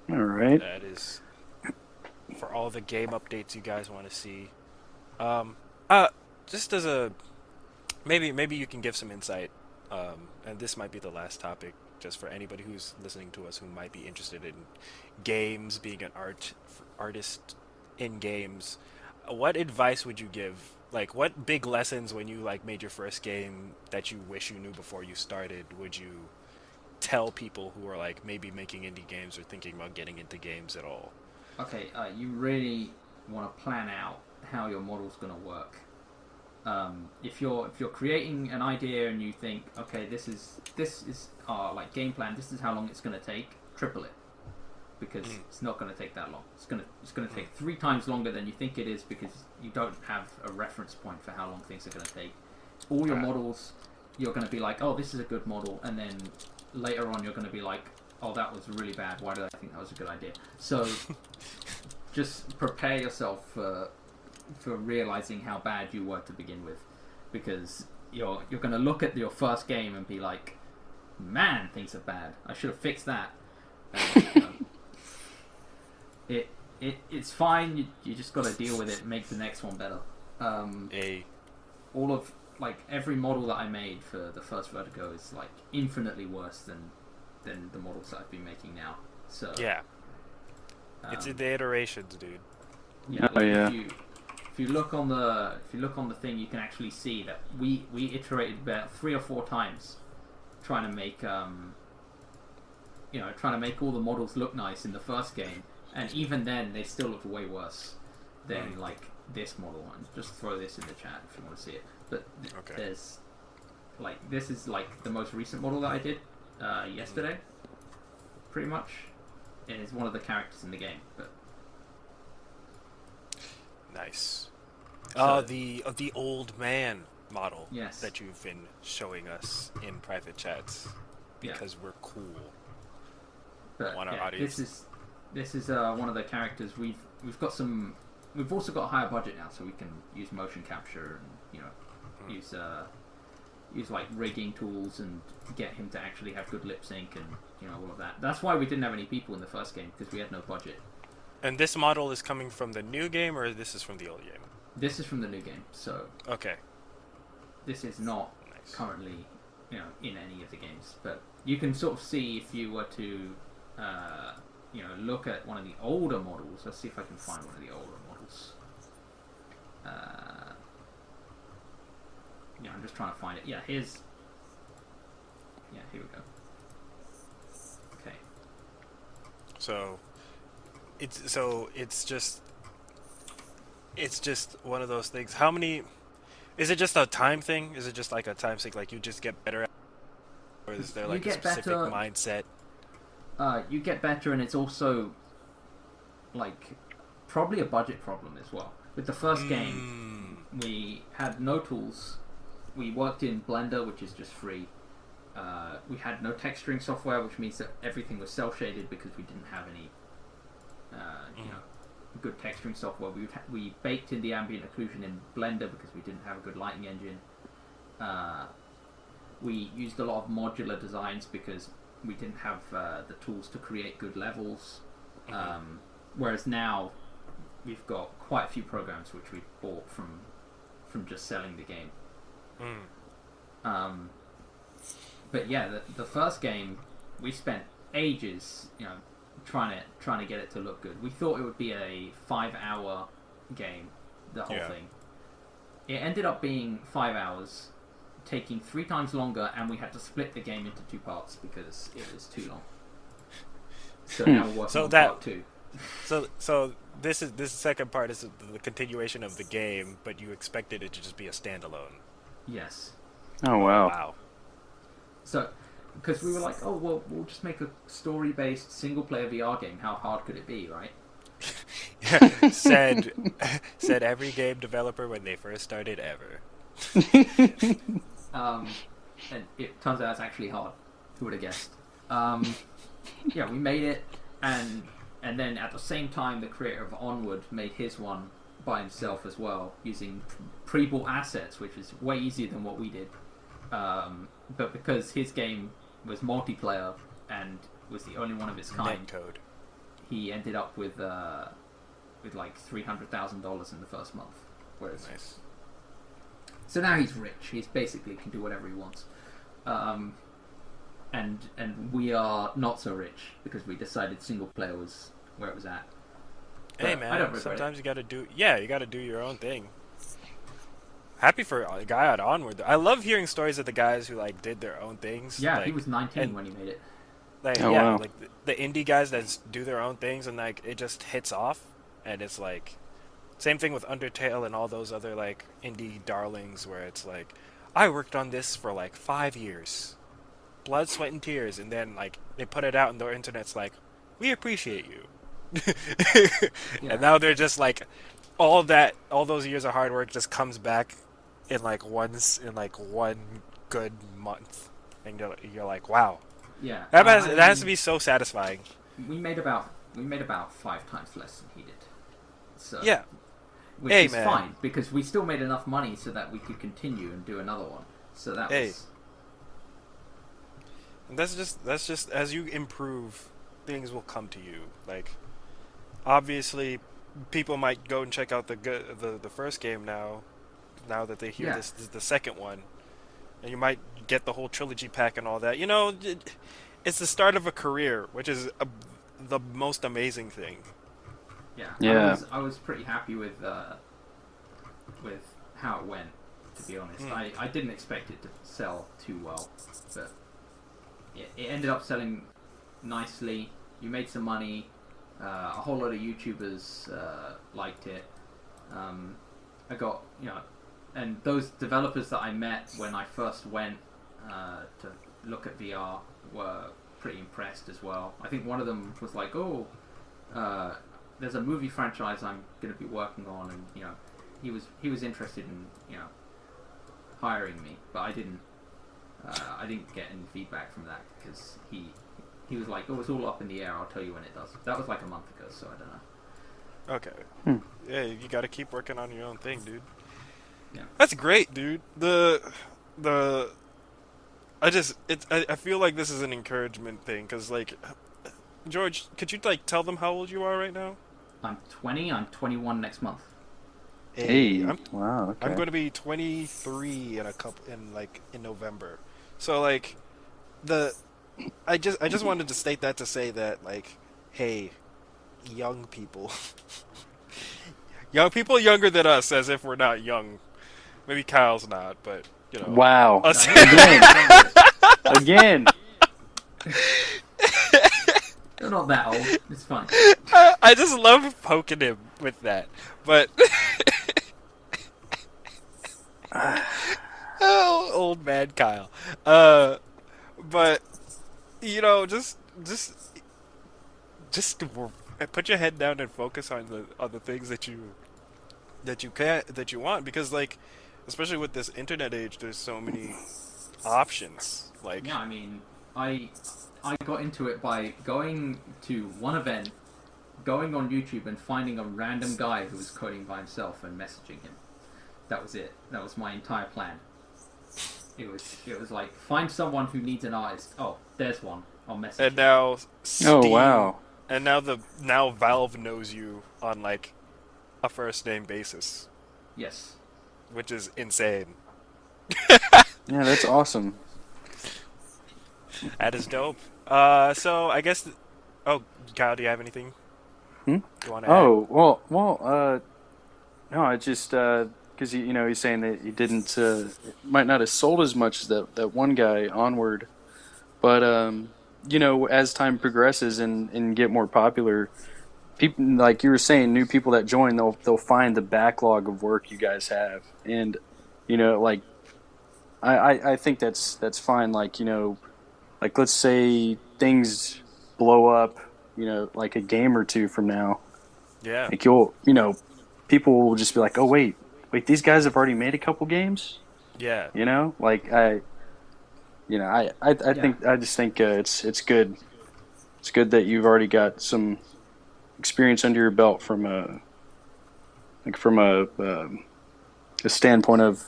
All right. That is for all the game updates you guys want to see. Just as a maybe you can give some insight. And this might be the last topic, just for anybody who's listening to us who might be interested in games, being an artist in games. What advice would you give Like, what big lessons when you like made your first game that you wish you knew before you started would you tell people who are like maybe making indie games or thinking about getting into games at all? Okay, you really want to plan out how your model's going to work. If you're creating an idea and you think, okay, this is our like game plan. This is how long it's going to take. Triple it, because it's not going to take that long. It's gonna take 3 times longer than you think it is, because you don't have a reference point for how long things are going to take. All your models, you're going to be like, oh, this is a good model, and then later on you're going to be like, oh, that was really bad. Why did I think that was a good idea? So just prepare yourself for realizing how bad you were to begin with, because you're going to look at your first game and be like, man, things are bad. I should have fixed that. It's fine. You just got to deal with it and make the next one better. All of like every model that I made for the first Vertigo is like infinitely worse than the models that I've been making now. So Yeah, it's in the iterations, dude. yeah, like if you look on the thing, you can actually see that we iterated about 3 or 4 times trying to make all the models look nice in the first game, and even then they still looked way worse than like this model. And just throw this in the chat if you want to see it. But there's like, this is like the most recent model that I did yesterday, pretty much. It is one of the characters in the game, but Nice. So- The old man model Yes. that you've been showing us in private chats Yeah. because we're cool. But want our yeah, audience. this is one of the characters. We've got some. We've also got a higher budget now, so we can use motion capture and use like rigging tools and get him to actually have good lip sync and all of that. That's why we didn't have any people in the first game, because we had no budget. And this model is coming from the new game, or this is from the old game? This is from the new game, so Okay. this is not Nice. currently in any of the games, but you can sort of see if you were to look at one of the older models. Let's see if I can find one of the older models. I'm just trying to find it. Yeah, here we go. Okay. So it's just one of those things. How many? Is it just a time thing? Is it just like a time thing? Like you just get better at, or is there like a get specific better. mindset? You get better, and it's also like probably a budget problem as well. With the first game, we had no tools. We worked in Blender, which is just free. We had no texturing software, which means that everything was cel shaded because we didn't have any, good texturing software. We baked in the ambient occlusion in Blender because we didn't have a good lighting engine. We used a lot of modular designs because we didn't have the tools to create good levels. Whereas now we've got quite a few programs which we bought from just selling the game. But yeah, the first game we spent ages, trying to get it to look good. We thought it would be a 5-hour game, the whole thing. It ended up being 5 hours, taking 3 times longer, and we had to split the game into 2 parts because it was too long. So now we're working on part 2. So this second part is the continuation of the game, but you expected it to just be a standalone. Yes. Oh wow. Wow. So, because we were like, oh well, we'll just make a story-based single-player VR game. How hard could it be, right? said every game developer when they first started ever. And it turns out it's actually hard. Who would have guessed? Yeah, we made it, and then at the same time, the creator of Onward made his one by himself as well, using pre-bought assets, which is way easier than what we did. But because his game was multiplayer and was the only one of its kind, Netcode. he ended up with like $300,000 in the first month. Whereas, Nice. so now he's rich. He's basically can do whatever he wants. And we are not so rich because we decided single player was where it was at. Hey But I don't man, regret sometimes it. you gotta do your own thing. happy for a guy at Onward. I love hearing stories of the guys who like did their own things. Yeah, he Like was 19 and when he made it. like Oh yeah, wow. like the indie guys that do their own things and like it just hits off, and it's like same thing with Undertale and all those other like indie darlings where it's like I worked on this for like 5 years, blood, sweat, and tears, and then like they put it out and the internet's like, we appreciate you. Yeah, And now they're just like all those years of hard work just comes back in like one good month, and you're like, wow, yeah. that has to be so satisfying. We made about 5 times less than he did. So Yeah. which Hey is man. fine because we still made enough money so that we could continue and do another one. So that Hey. was And that's just as you improve, things will come to you. Like obviously, people might go and check out the first game now that they hear Yeah. this is the second one, and you might get the whole trilogy pack and all that. It's the start of a career, which is the most amazing thing. yeah. Yeah. I was pretty happy with how it went. To be honest, I didn't expect it to sell too well, but it ended up selling nicely. You made some money. A whole lot of YouTubers liked it. I got, and those developers that I met when I first went to look at VR were pretty impressed as well. I think one of them was like, "Oh, there's a movie franchise I'm going to be working on," and he was interested in hiring me, but I didn't get any feedback from that because he was like, "Oh, it's all up in the air. I'll tell you when it does." That was like a month ago, so I don't know. Okay. Yeah, you got to keep working on your own thing, dude. Yeah. That's great, dude. I feel like this is an encouragement thing because like George, could you like tell them how old you are right now? I'm 20. I'm 21 next month. Hey. I'm Wow. Okay. I'm going to be 23 in November. So like the I just wanted to state that to say that like hey, young people young people younger than us as if we're not young. Maybe Kyle's not, but Wow. us Again. You're not that old. It's fine. I just love poking him with that. But oh, old man Kyle. But just put your head down and focus on the things that you want, because like especially with this internet age there's so many options. Like Yeah, I mean, I got into it by going to one event, going on YouTube and finding a random guy who was coding by himself and messaging him. That was it. That was my entire plan. It was like find someone who needs an artist. Oh, there's one. I'll message and him. now Steam, Oh wow. and now Valve knows you on like a first name basis, Yes. which is insane. Yeah, that's awesome. That is dope. So I guess. Oh, Kyle, do you have anything? Hmm? You want to Oh well. No, I just because he's saying that he didn't might not have sold as much as that one guy Onward, but as time progresses and get more popular, people like you were saying, new people that join, they'll find the backlog of work you guys have, and like I think that's fine. Like like let's say things blow up, like a game or two from now. Yeah. Like people will just be like, oh wait, these guys have already made a couple games. Yeah. Like I think I just think it's good. It's good that you've already got some experience under your belt from a standpoint of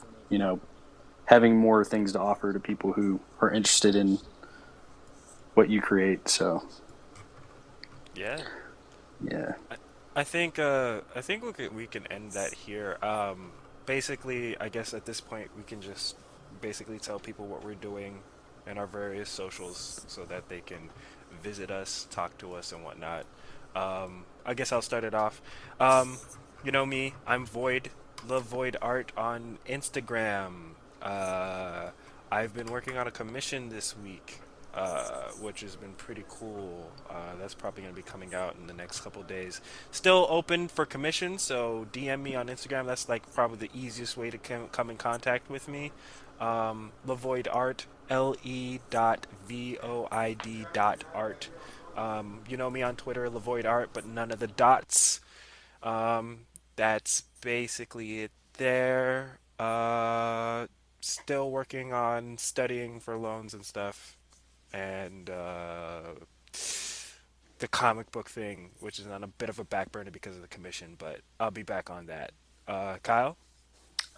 having more things to offer to people who are interested in what you create. So Yeah. yeah. I think we can end that here. Basically, I guess at this point we can just basically tell people what we're doing and our various socials so that they can visit us, talk to us, and whatnot. I guess I'll start it off. You know me, I'm Void. Void Art on Instagram. I've been working on a commission this week, which has been pretty cool. That's probably going to be coming out in the next couple days. Still open for commission, so DM me on Instagram. That's like probably the easiest way to come in contact with me. Levoid Art, LE.VOID.art. You know me on Twitter, Levoid Art, but none of the dots. That's basically it there. Still working on studying for loans and stuff. And the comic book thing, which is on a bit of a back burner because of the commission, but I'll be back on that. Kyle?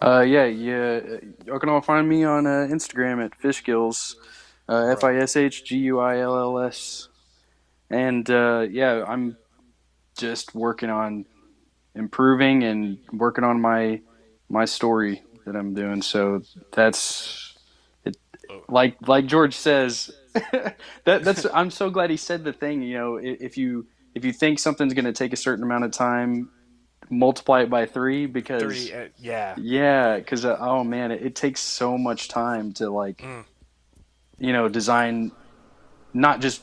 Yeah. You can all find me on Instagram at Fishgills, Bro. FISHGUILLS. And yeah, I'm just working on improving and working on my story that I'm doing. So that's it. Oh. Like George says, that's I'm so glad he said the thing. You know, if you think something's going to take a certain amount of time, multiply it by three because Three, yeah. yeah, because oh man, it takes so much time to like Mm. design not just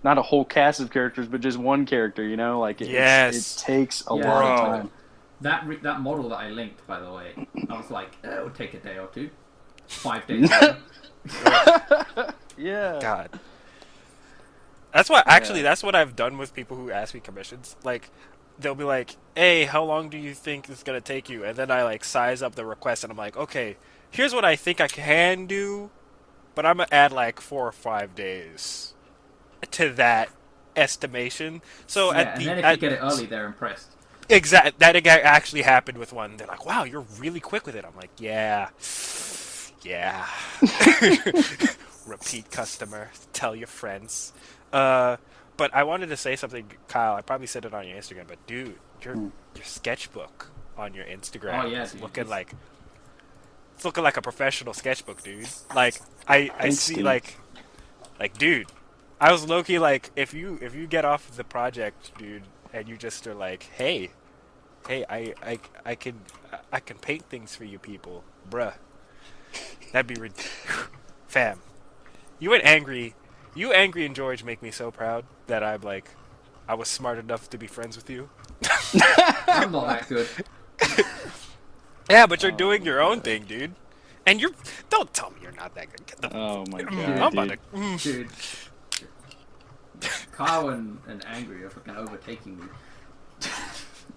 not a whole cast of characters, but just one character. You know, like it Yes. takes a Yeah. lot of Bro. time. That model that I linked, by the way, I was like, it would take a day or two. 5 days later. Yeah. God. That's what I've done with people who ask me commissions. Like, they'll be like, "Hey, how long do you think it's gonna take you?" And then I like size up the request, and I'm like, "Okay, here's what I think I can do, but I'm gonna add like 4 or 5 days to that estimation." So Yeah, and then if you get it early, they're impressed. actually happened with one. They're like, "Wow, you're really quick with it." I'm like, "Yeah, yeah." Repeat customer. Tell your friends. But I wanted to say something, Kyle. I probably said it on your Instagram, but dude, your sketchbook on your Instagram Oh yeah, is dude. looking like it's looking like a professional sketchbook, dude. Like I Thanks, see dude. like dude, I was low key like if you get off the project, dude, and you just are like, hey, I can paint things for you people, bruh. That'd be fam. You and Angry and George make me so proud that I was smart enough to be friends with you. I'm not that good. Yeah, but you're doing Oh, your own God. thing, dude. And don't tell me you're not that good. Get the Oh my Dude, god, I'm about dude. to. Dude. Kyle and Angry are fucking overtaking me.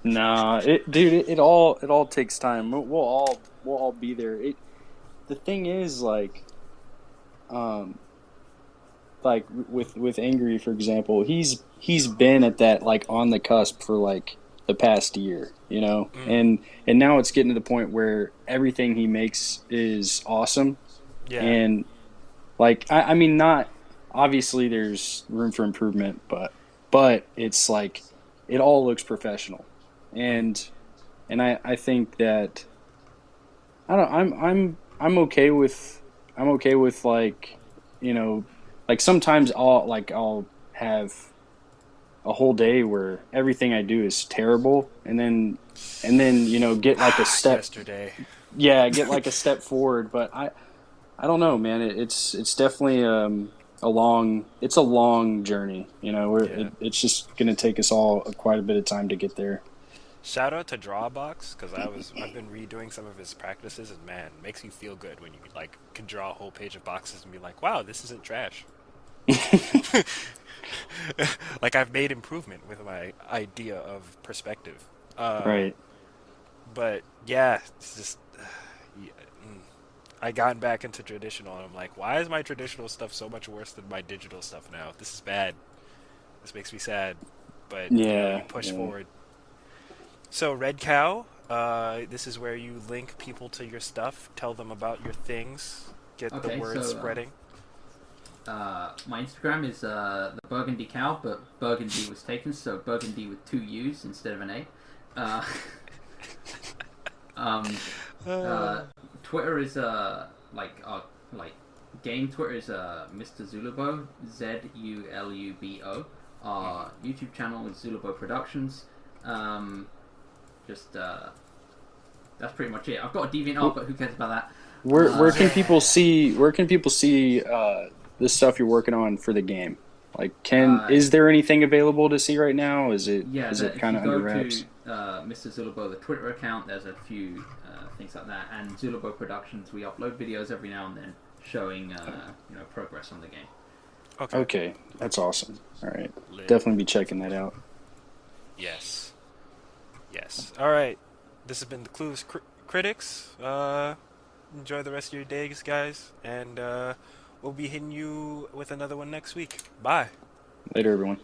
Nah, it all takes time. We'll all be there. The thing is um with Angry for example, he's been at that like on the cusp for like the past year, you know, and now it's getting to the point where everything he makes is awesome, Yeah. and like I mean not obviously there's room for improvement, but it's like it all looks professional, and I think that I don't I'm okay with like like sometimes I'll have a whole day where everything I do is terrible, and then get like a step Yesterday. get like a step forward, but I don't know, man. It's definitely it's a long journey. Yeah. It's just gonna take us all quite a bit of time to get there. Shout out to Drawbox because I've been redoing some of his practices and man, it makes you feel good when you like can draw a whole page of boxes and be like, wow, this isn't trash. Like I've made improvement with my idea of perspective. Right. But yeah, it's just yeah, I gotten back into traditional and I'm like, why is my traditional stuff so much worse than my digital stuff now? This is bad. This makes me sad. But Yeah. you push Yeah. forward. So Red Cow, this is where you link people to your stuff, tell them about your things, get the Okay, word so, spreading. My Instagram is the Burgundy Cow, but Burgundy was taken, so Burgundy with 2 U's instead of an A. Twitter is like game Twitter is Mr. Zulubo, ZULUBO. Our YouTube channel is Zulubo Productions. Just that's pretty much it. I've got a DeviantArt, but who cares about that? Where can people see the stuff you're working on for the game? Like, is there anything available to see right now? Is it If kind you of under go wraps? to Mr. Zulabo, the Twitter account, there's a few things like that, and Zulabo Productions, we upload videos every now and then showing progress on the game. Okay, that's awesome. All right, Lit. definitely be checking that out. Yes. Yes. All right. This has been the Clueless Critics. Enjoy the rest of your days, guys, and we'll be hitting you with another one next week. Bye. Later, everyone.